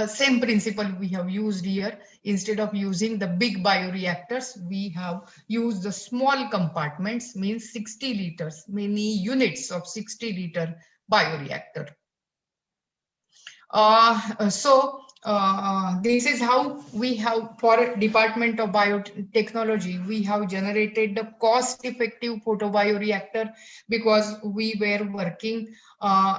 same principle we have used here. Instead of using the big bioreactors, we have used the small compartments, means 60 liters, many units of 60 liter bioreactor. This is how we have, for Department of Biotechnology, we have generated the cost-effective photobioreactor, because we were working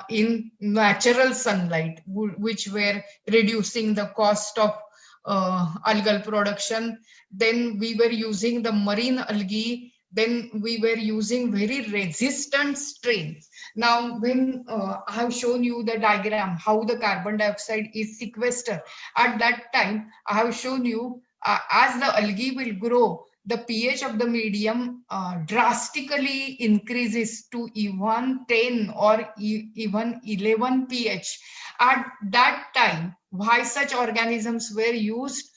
in natural sunlight, which were reducing the cost of algal production. Then we were using the marine algae. Then we were using very resistant strains. Now, when I have shown you the diagram, how the carbon dioxide is sequestered, at that time, I have shown you as the algae will grow, the pH of the medium drastically increases to even 10 or even 11 pH. At that time, why such organisms were used?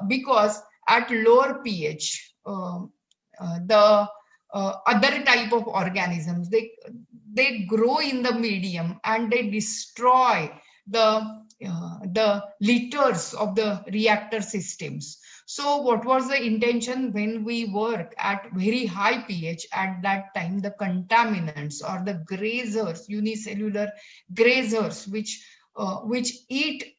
Because at lower pH, the other type of organisms, they grow in the medium and they destroy the litters of the reactor systems. So what was the intention? When we work at very high pH, at that time the contaminants or the grazers, unicellular grazers, which eat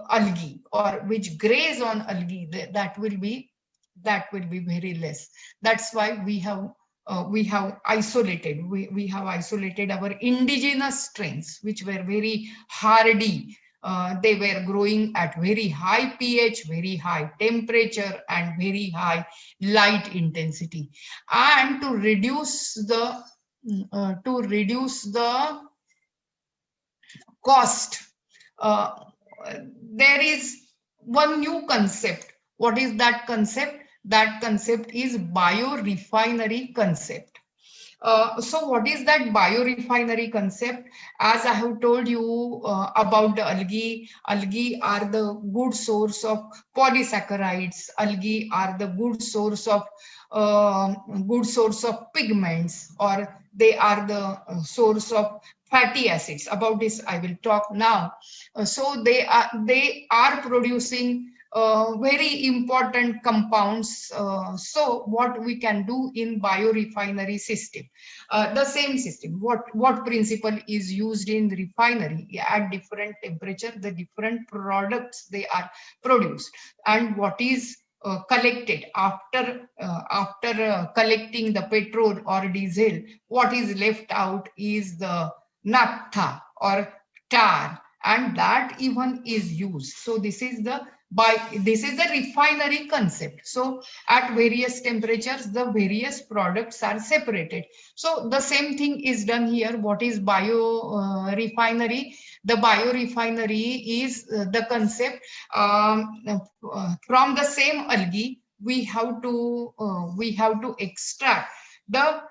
algae or which graze on algae, that will be very less. That's why we have isolated our indigenous strains, which were very hardy. They were growing at very high pH, very high temperature, and very high light intensity. And to reduce the cost, uh, there is one new concept. What is that concept? That concept is biorefinery concept. So what is that biorefinery concept? As I have told you about the algae, algae are the good source of polysaccharides. Algae are the uh, good source of pigments, or they are the source of fatty acids. About this I will talk now. So they are producing very important compounds. So what we can do in biorefinery system, the same system, what principle is used in refinery? At different temperature, the different products they are produced, and what is collected after collecting the petrol or diesel, what is left out is the naphtha or tar, and that even is used. So this is the refinery concept. So at various temperatures, the various products are separated. So the same thing is done here. What is refinery? The biorefinery is the concept. From the same algae, we have to extract the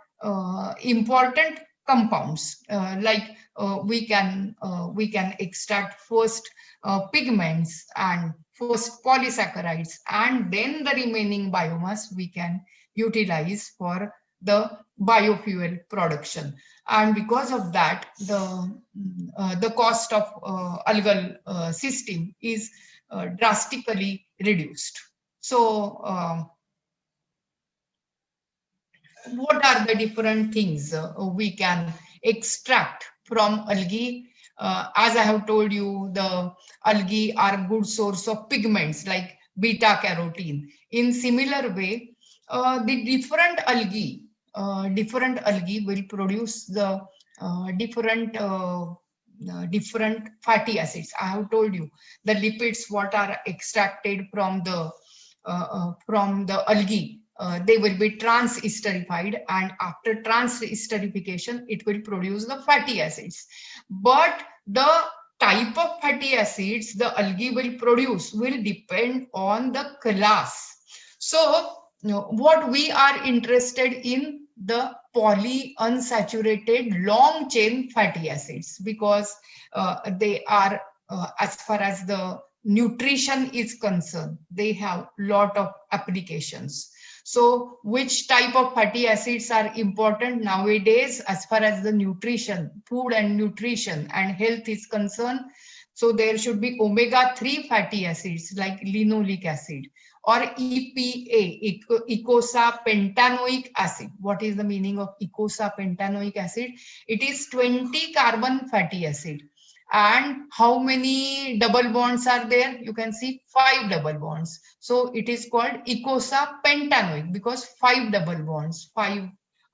important compounds, like we can extract first pigments and first polysaccharides, and then the remaining biomass we can utilize for the biofuel production. And because of that, the cost of algal system is drastically reduced. So what are the different things we can extract from algae? As I have told you, the algae are good source of pigments like beta carotene. In similar way, the different algae will produce the different fatty acids. I have told you the lipids what are extracted from the algae. They will be trans-esterified, and after trans-esterification, it will produce the fatty acids. But the type of fatty acids the algae will produce will depend on the class. So, what we are interested in, the polyunsaturated long chain fatty acids, because they are, as far as the nutrition is concerned, they have lot of applications. So which type of fatty acids are important nowadays as far as the nutrition, food and nutrition and health is concerned? So there should be omega-3 fatty acids like linoleic acid, or EPA, eicosapentaenoic acid. What is the meaning of eicosapentaenoic acid? It is 20 carbon fatty acid. And how many double bonds are there? You can see 5 double bonds. So it is called eicosapentaenoic because 5 double bonds, 5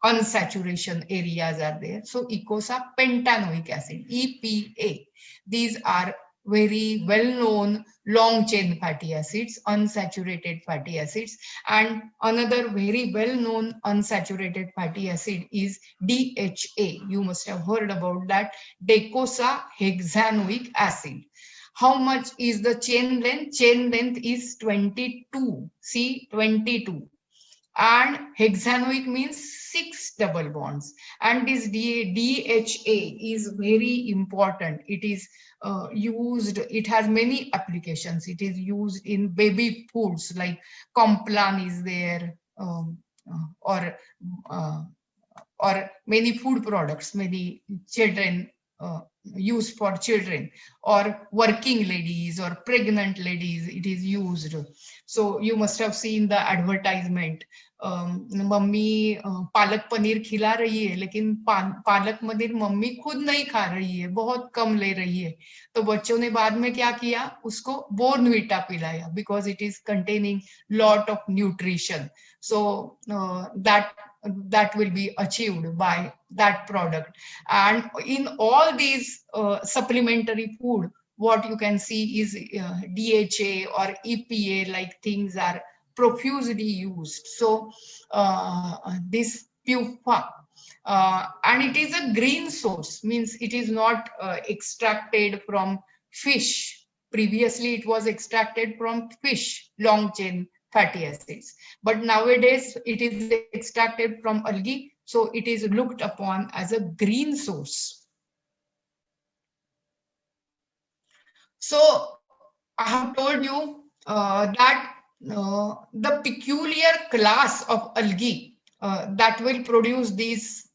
unsaturation areas are there. So eicosapentaenoic acid, EPA. These are very well-known long-chain fatty acids, unsaturated fatty acids. And another very well-known unsaturated fatty acid is DHA. You must have heard about that, docosahexaenoic acid. How much is the chain length? Chain length is 22. See, 22. And hexanoic means 6 double bonds. And this DHA is very important. It is used, it has many applications. It is used in baby foods like Complan is there, or many food products, many children used for children, or working ladies or pregnant ladies, it is used. So you must have seen the advertisement, mummy palak paneer खिला रही है लेकिन palak paneer mummy खुद नहीं खा रही है, बहुत कम ले रही है, तो बच्चों ने बाद में क्या किया, उसको बोर्नवीटा पिलाया because it is containing lot of nutrition. So that will be achieved by that product. And in all these supplementary food, what you can see is DHA or EPA like things are profusely used. So this PUFA, and it is a green source, means it is not extracted from fish. Previously, it was extracted from fish, long chain fatty acids. But nowadays, it is extracted from algae, so it is looked upon as a green source. So I have told you that the peculiar class of algae that will produce these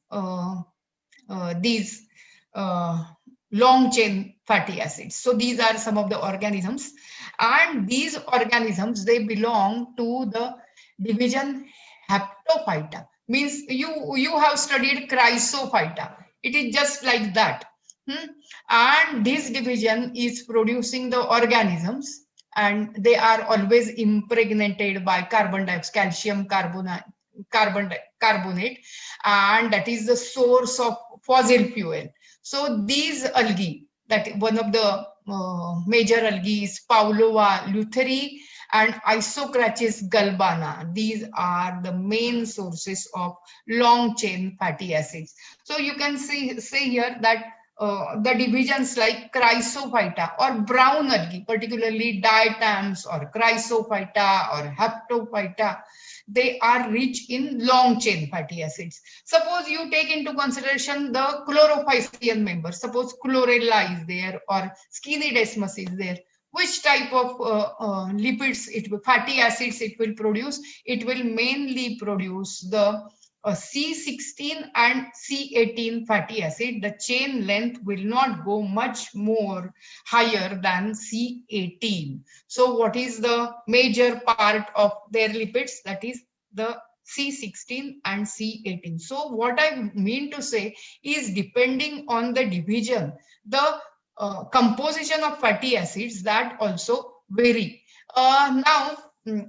long chain fatty acids. So these are some of the organisms, and these organisms, they belong to the division Haptophyta. Means you have studied Chrysophyta. It is just like that. And this division is producing the organisms, and they are always impregnated by carbon dioxide, calcium carbonate, and that is the source of fossil fuel. So these algae, that one of the major algae is Pavlova lutheri and Isocrachis galbana. These are the main sources of long chain fatty acids. So you can say here that the divisions like Chrysophyta or brown algae, particularly diatoms or Chrysophyta or Haptophyta, they are rich in long chain fatty acids. Suppose you take into consideration the chlorophysian members, suppose chlorella is there or Skinidesmus is there. Which type of lipids, fatty acids it will produce? It will mainly produce the C16 and C18 fatty acid. The chain length will not go much more higher than C18. So what is the major part of their lipids? That is the C16 and C18. So what I mean to say is, depending on the division, the composition of fatty acids, that also vary. Now,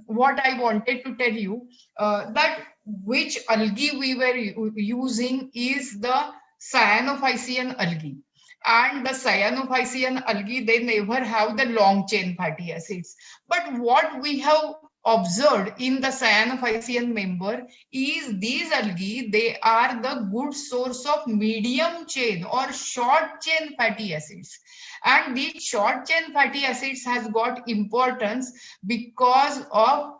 what I wanted to tell you, that which algae we were using is the cyanophycean algae. And the cyanophycean algae, they never have the long chain fatty acids. But what we have observed in the cyanophycean member is these algae, they are the good source of medium chain or short chain fatty acids. And these short chain fatty acids has got importance because of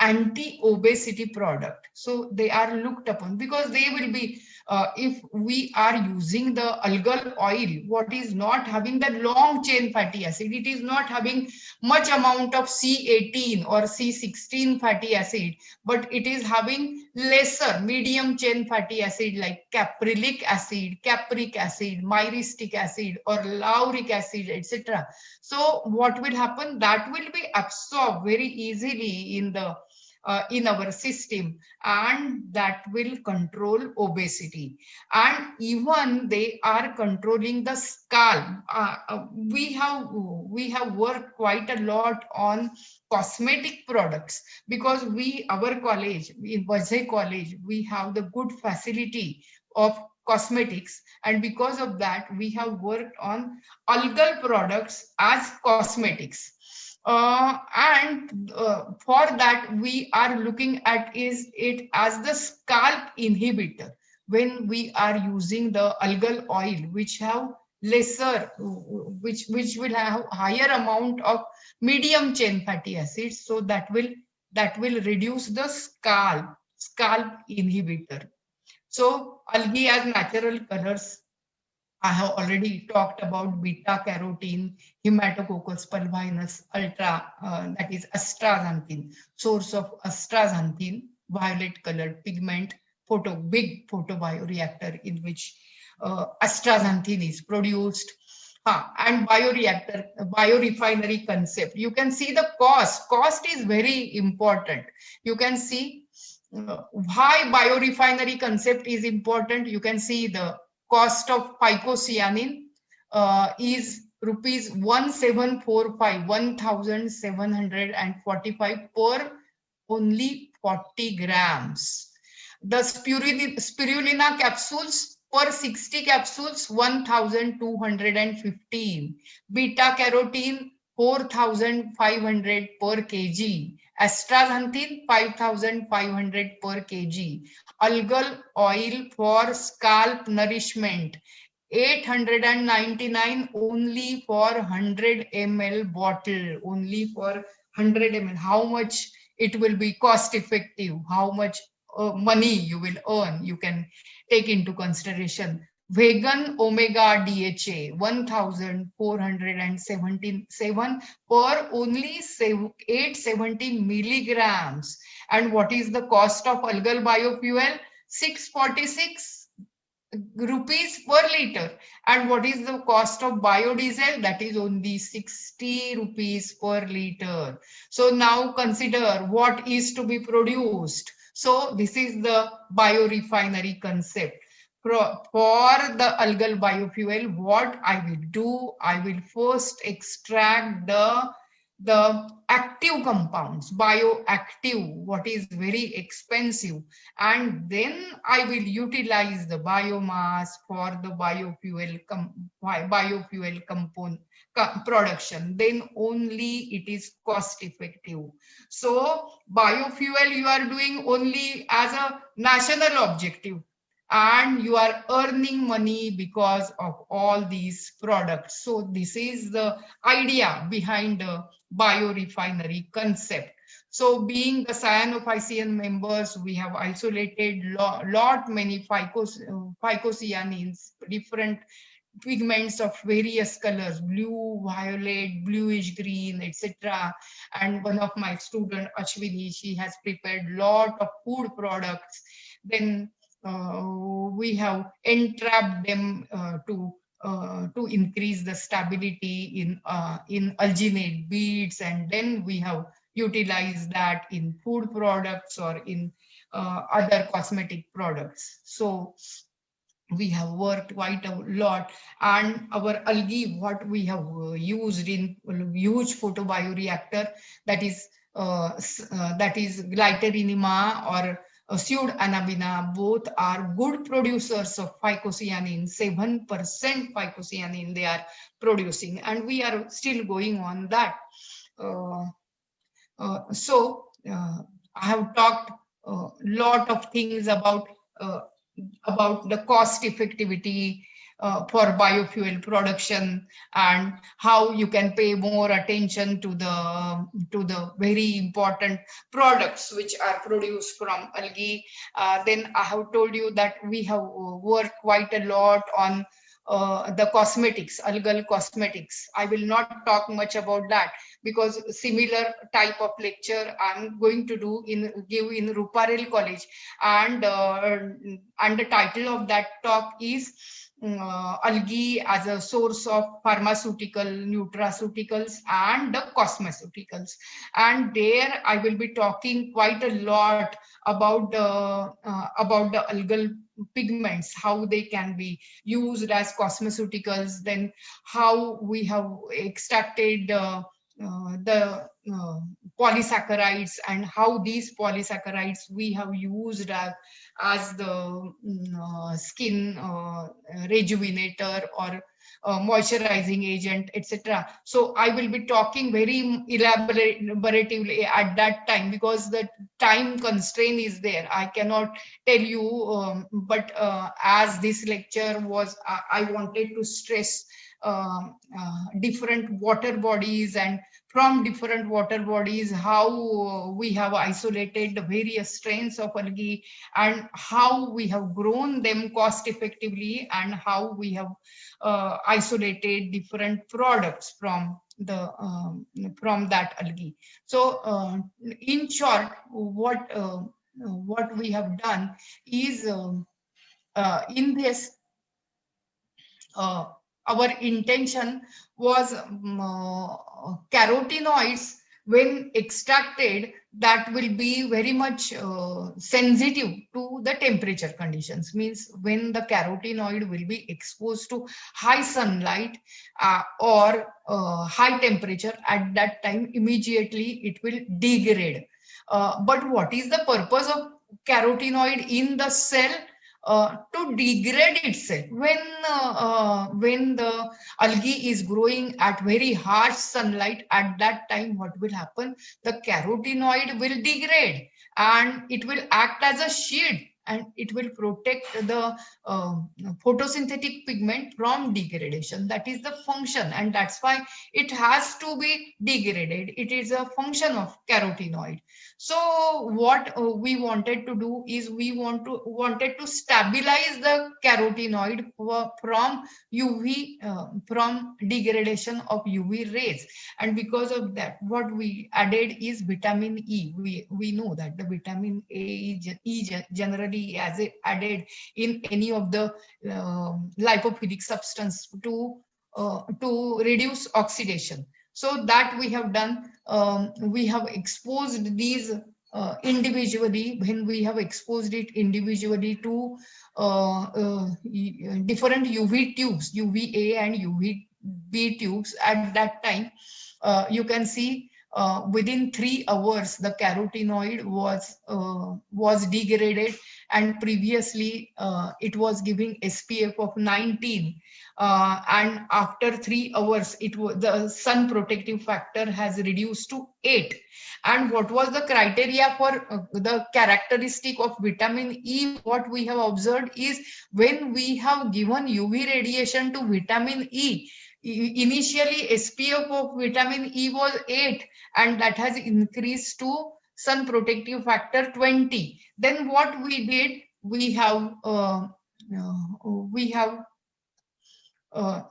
anti-obesity product. So they are looked upon because they will be, if we are using the algal oil, what is not having the long chain fatty acid, it is not having much amount of C18 or C16 fatty acid, but it is having lesser medium chain fatty acid like caprylic acid, capric acid, myristic acid or lauric acid, etc. So what will happen? That will be absorbed very easily in our system, and that will control obesity. And even they are controlling the scalp. We have worked quite a lot on cosmetic products because our college, in Vajay College, we have the good facility of cosmetics, and because of that we have worked on algal products as cosmetics. For that we are looking at it as the scalp inhibitor when we are using the algal oil, which have lesser, which will have higher amount of medium chain fatty acids. So that will reduce the scalp inhibitor. So algae as natural colors, I have already talked about beta carotene, Hematococcus pulvinus, that is astaxanthin, source of astaxanthin, violet colored pigment, big photobioreactor in which astaxanthin is produced. And biorefinery concept. You can see the cost. Cost is very important. You can see why biorefinery concept is important. You can see the cost of phycocyanin is rupees 1745 per only 40 grams. The spirulina capsules, per 60 capsules 1215. Beta carotene 4500 per kg, Astaxanthin 5,500 per kg. Algal oil for scalp nourishment 899 only for 100 ml bottle, only for 100 ml. How much it will be cost effective, how much money you will earn, you can take into consideration. Vegan omega DHA 1477 per only 870 milligrams. And what is the cost of algal biofuel? 646 rupees per liter. And what is the cost of biodiesel? That is only 60 rupees per liter. So now consider what is to be produced. So this is the biorefinery concept. For the algal biofuel, what I will do, I will first extract the active compounds, bioactive, what is very expensive, and then I will utilize the biomass for the biofuel component production. Then only it is cost effective. So biofuel you are doing only as a national objective, and you are earning money because of all these products. So this is the idea behind the biorefinery concept. So being the cyanophycean members, we have isolated many phycocyanins, different pigments of various colors, blue, violet, bluish green, etc. And one of my student, Ashwini, she has prepared lot of food products. Then we have entrapped them to increase the stability in alginate beads, and then we have utilized that in food products or in other cosmetic products. So we have worked quite a lot. And our algae, what we have used in huge photobioreactor, that is glyterinema or pseudanabina, both are good producers of phycocyanin. 7% phycocyanin they are producing, and we are still going on that. I have talked a lot of things about the cost effectivity for biofuel production, and how you can pay more attention to the very important products which are produced from algae. Then I have told you that we have worked quite a lot on the cosmetics, algal cosmetics. I will not talk much about that, because similar type of lecture I'm going to give in Ruparel College, and the title of that talk is algae as a source of pharmaceutical, nutraceuticals, and the cosmeceuticals. And there I will be talking quite a lot about the algal pigments, how they can be used as cosmeceuticals, then how we have extracted the polysaccharides, and how these polysaccharides we have used as the skin rejuvenator or moisturizing agent, etc. So I will be talking very elaboratively at that time, because the time constraint is there. I cannot tell you, but as this lecture was, I wanted to stress different water bodies, and from different water bodies how we have isolated the various strains of algae, and how we have grown them cost effectively, and how we have isolated different products from that algae. So in short, what we have done is in this our intention was carotenoids, when extracted, that will be very much sensitive to the temperature conditions. Means when the carotenoid will be exposed to high sunlight or high temperature, at that time immediately it will degrade. But what is the purpose of carotenoid in the cell? to degrade itself. When the algae is growing at very harsh sunlight, at that time what will happen? The carotenoid will degrade and it will act as a shield, and it will protect the uh, photosynthetic pigment from degradation. That is the function, and that's why it has to be degraded. It is a function of carotenoid. So what we wanted to do is wanted to stabilize the carotenoid from UV, from degradation of UV rays. And because of that, what we added is vitamin E. We know that the vitamin A is generally as added in any of the lipophilic substance to reduce oxidation. So that we have done. We have exposed these individually. When we have exposed it individually to different UV tubes, UVA and UVB tubes, at that time, you can see within 3 hours the carotenoid was degraded, and previously it was giving SPF of 19, and after 3 hours the sun protective factor has reduced to 8. And what was the criteria for the characteristic of vitamin E? What we have observed is, when we have given UV radiation to vitamin E, initially SPF of vitamin E was 8, and that has increased to sun protective factor 20. Then what we did, we have we have uh,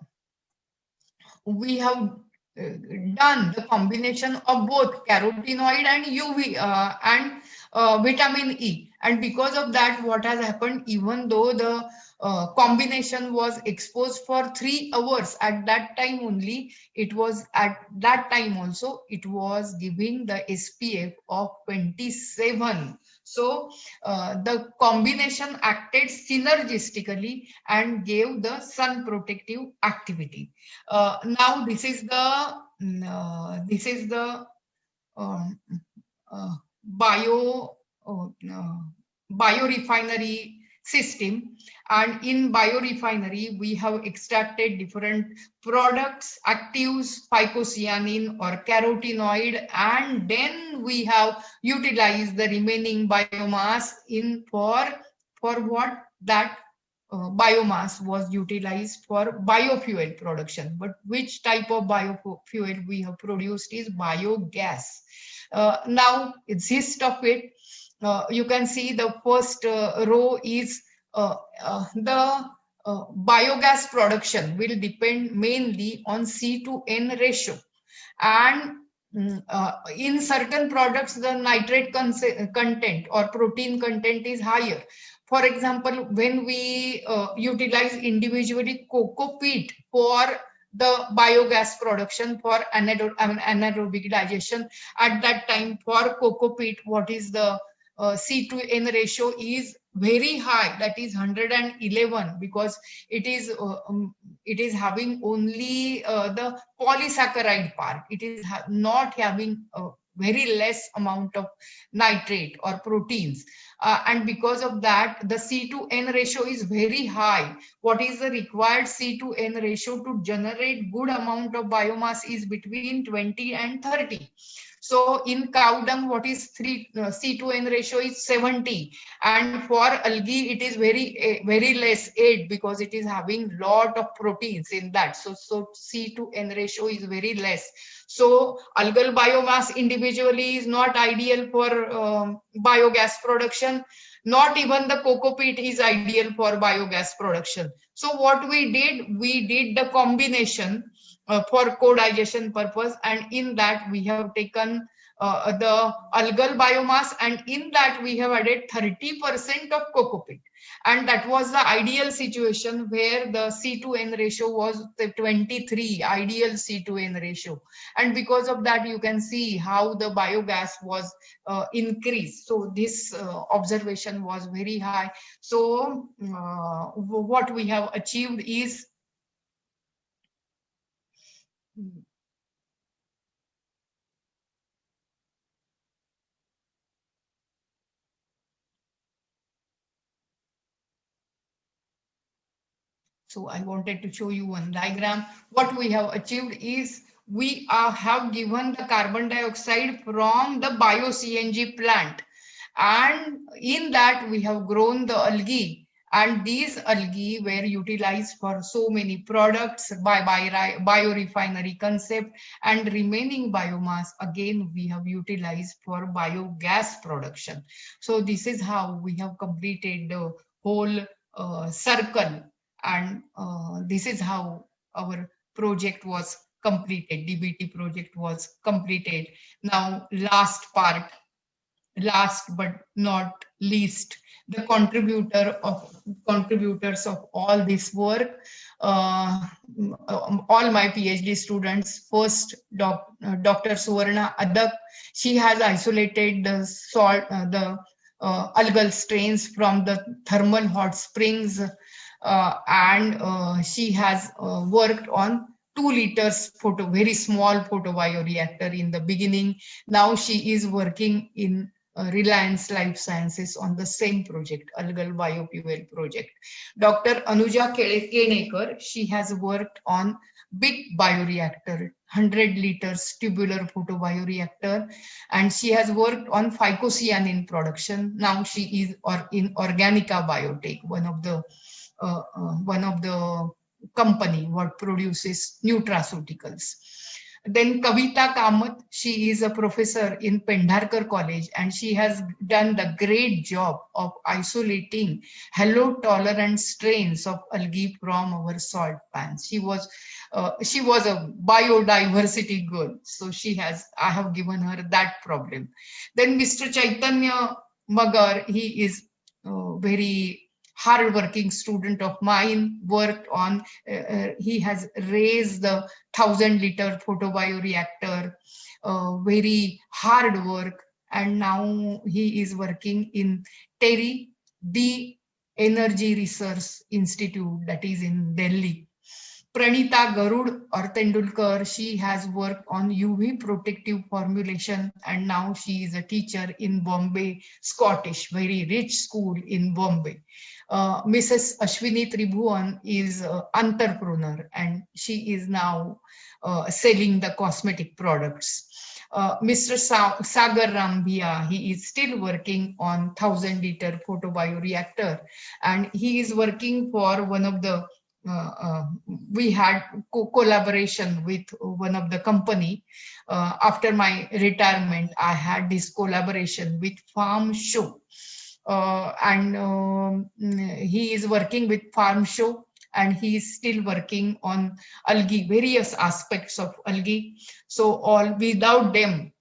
we have done the combination of both carotenoid and UV and vitamin E. And because of that, what has happened, even though the combination was exposed for 3 hours, at that time only, it was at that time also, it was giving the SPF of 27. So the combination acted synergistically and gave the sun protective activity. Now this is the um, uh, bio biorefinery system, and in biorefinery we have extracted different products, actives, phycocyanin or carotenoid, and then we have utilized the remaining biomass in for what? That biomass was utilized for biofuel production. But which type of biofuel we have produced is biogas. Now, the gist of it, you can see the first row is the biogas production will depend mainly on C to N ratio. And in certain products, the nitrate content or protein content is higher. For example, when we utilize individually cocoa peat for the biogas production for anaerobic digestion, at that time for cocoa peat, what is the C to N ratio is very high, that is 111, because it is having only the polysaccharide part. It is not having a very less amount of nitrate or proteins, and because of that the C to N ratio is very high. What is the required C to N ratio to generate good amount of biomass is between 20 and 30. So in cow dung, what is C to N ratio is 70, and for algae it is very less, 8, because it is having lot of proteins in that. So C to N ratio is very less. So algal biomass individually is not ideal for biogas production. Not even the cocoa peat is ideal for biogas production. So what we did the combination for co-digestion purpose, and in that we have taken the algal biomass, and in that we have added 30% of cocoa peat, and that was the ideal situation where the C to N ratio was the 23, ideal C to N ratio. And because of that, you can see how the biogas was increased. So this observation was very high. So what we have achieved is So I wanted to show you one diagram. What we have achieved is we have given the carbon dioxide from the bio-CNG plant, and in that we have grown the algae, and these algae were utilized for so many products by biorefinery concept, and remaining biomass again we have utilized for biogas production. So this is how we have completed the whole circle, and this is how our project was completed. DBT project was completed. Now last but not least, the contributors of all this work, all my PhD students. First, Dr. Suvarna Adak, she has isolated the salt, the algal strains from the thermal hot springs, and she has worked on 2 liters very small photobioreactor in the beginning. Now she is working in Reliance Life Sciences on the same project, algal biofuel project. Dr. Anuja Kenekar, she has worked on big bioreactor, 100 liters tubular photobioreactor, and she has worked on phycocyanin production. Now she is in Organica Biotech, one of the company what produces nutraceuticals. Then Kavita Kamath, she is a professor in Pendharkar College, and she has done the great job of isolating halo-tolerant strains of algae from our salt pans. She was a biodiversity girl, so I have given her that problem. Then Mr. Chaitanya Magar, he is very hard-working student of mine, worked on, he has raised the 1,000-liter photobioreactor, very hard work, and now he is working in TERI, the Energy Research Institute, that is in Delhi. Pranita Garud or Tendulkar, she has worked on UV protective formulation, and now she is a teacher in Bombay, Scottish, very rich school in Bombay. Mrs. Ashwini Tribhuvan is an entrepreneur, and she is now selling the cosmetic products. Mr. Sagar Rambia, he is still working on 1,000-liter photobioreactor, and he is working for one of the we had collaboration with one of the company. After my retirement, I had this collaboration with Farm Show, and he is working with Farm Show, and he is still working on algae, various aspects of algae. So without them,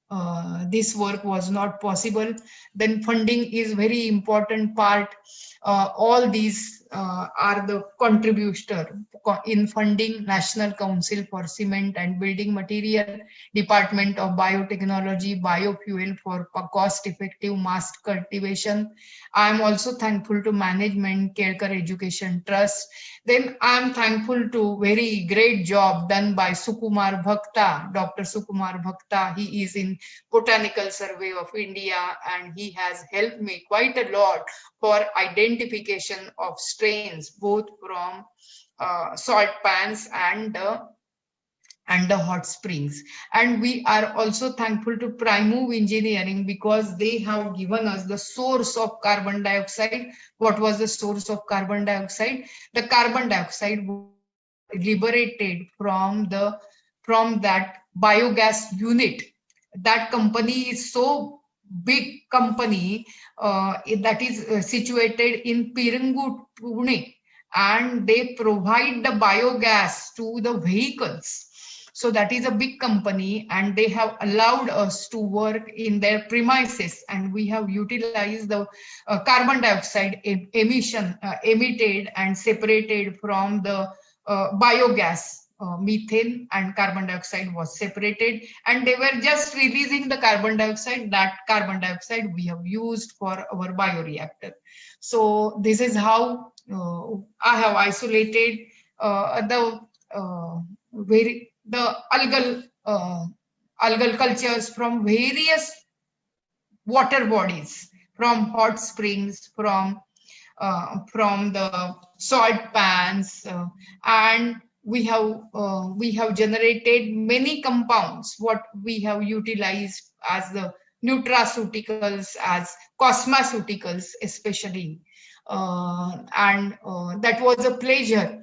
this work was not possible. Then funding is very important part. All these are the contributor in funding: National Council for Cement and Building Material, Department of Biotechnology, Biofuel for cost-effective mass cultivation. I am also thankful to management, Kelkar Education Trust. Then I am thankful to very great job done by Sukumar Bhakta, Dr. Sukumar Bhakta. He is in Botanical Survey of India, and he has helped me quite a lot for identification of strains, both from salt pans and the hot springs. And we are also thankful to Primove Engineering, because they have given us the source of carbon dioxide. What was the source of carbon dioxide? The carbon dioxide liberated from that biogas unit. That company is so big company that is situated in Pirangu, Pune, and they provide the biogas to the vehicles. So that is a big company, and they have allowed us to work in their premises, and we have utilized the carbon dioxide emission emitted and separated from the biogas. Methane and carbon dioxide was separated, and they were just releasing the carbon dioxide. That carbon dioxide we have used for our bioreactor. So this is how I have isolated the algal cultures from various water bodies, from hot springs, from the salt pans, and we have generated many compounds what we have utilized as the nutraceuticals, as cosmeceuticals especially. And that was a pleasure.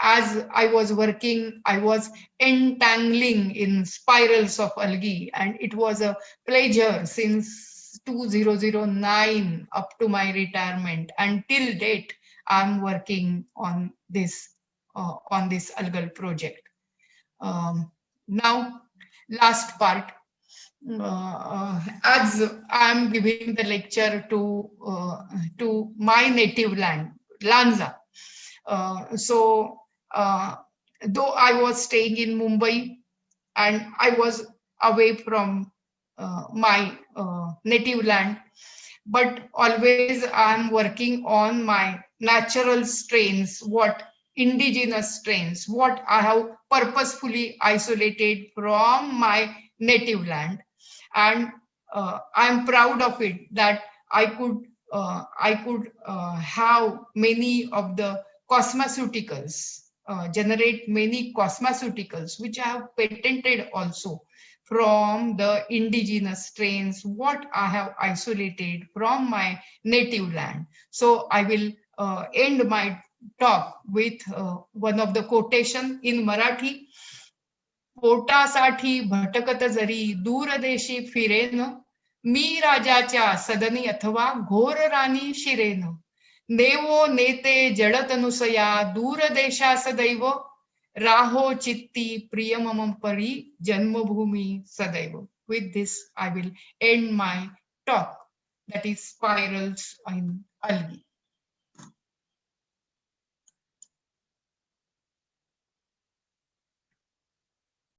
As I was working, I was entangling in spirals of algae, and it was a pleasure since 2009 up to my retirement. And till date, I'm working on this algal project. Now, last part. As I'm giving the lecture to my native land, Lanza. So, though I was staying in Mumbai and I was away from my native land, but always I'm working on my natural strains, what indigenous strains, what I have purposefully isolated from my native land. And I'm proud of it that I could have many of the cosmeceuticals, generate many cosmeceuticals, which I have patented also from the indigenous strains, what I have isolated from my native land. So I will end my talk with one of the quotation in Marathi. पोटासाठी भटकत जरी दूरदेशी फिरेन, मी राजाच्या सदनी अथवा घोर राणी शिरेन. नेवो नेते जडतनुसया दूरदेशा सदैव, राहो चित्ती प्रिय मम परी जन्मभूमी सदैव. With this, I will end my talk, that is spirals in algae.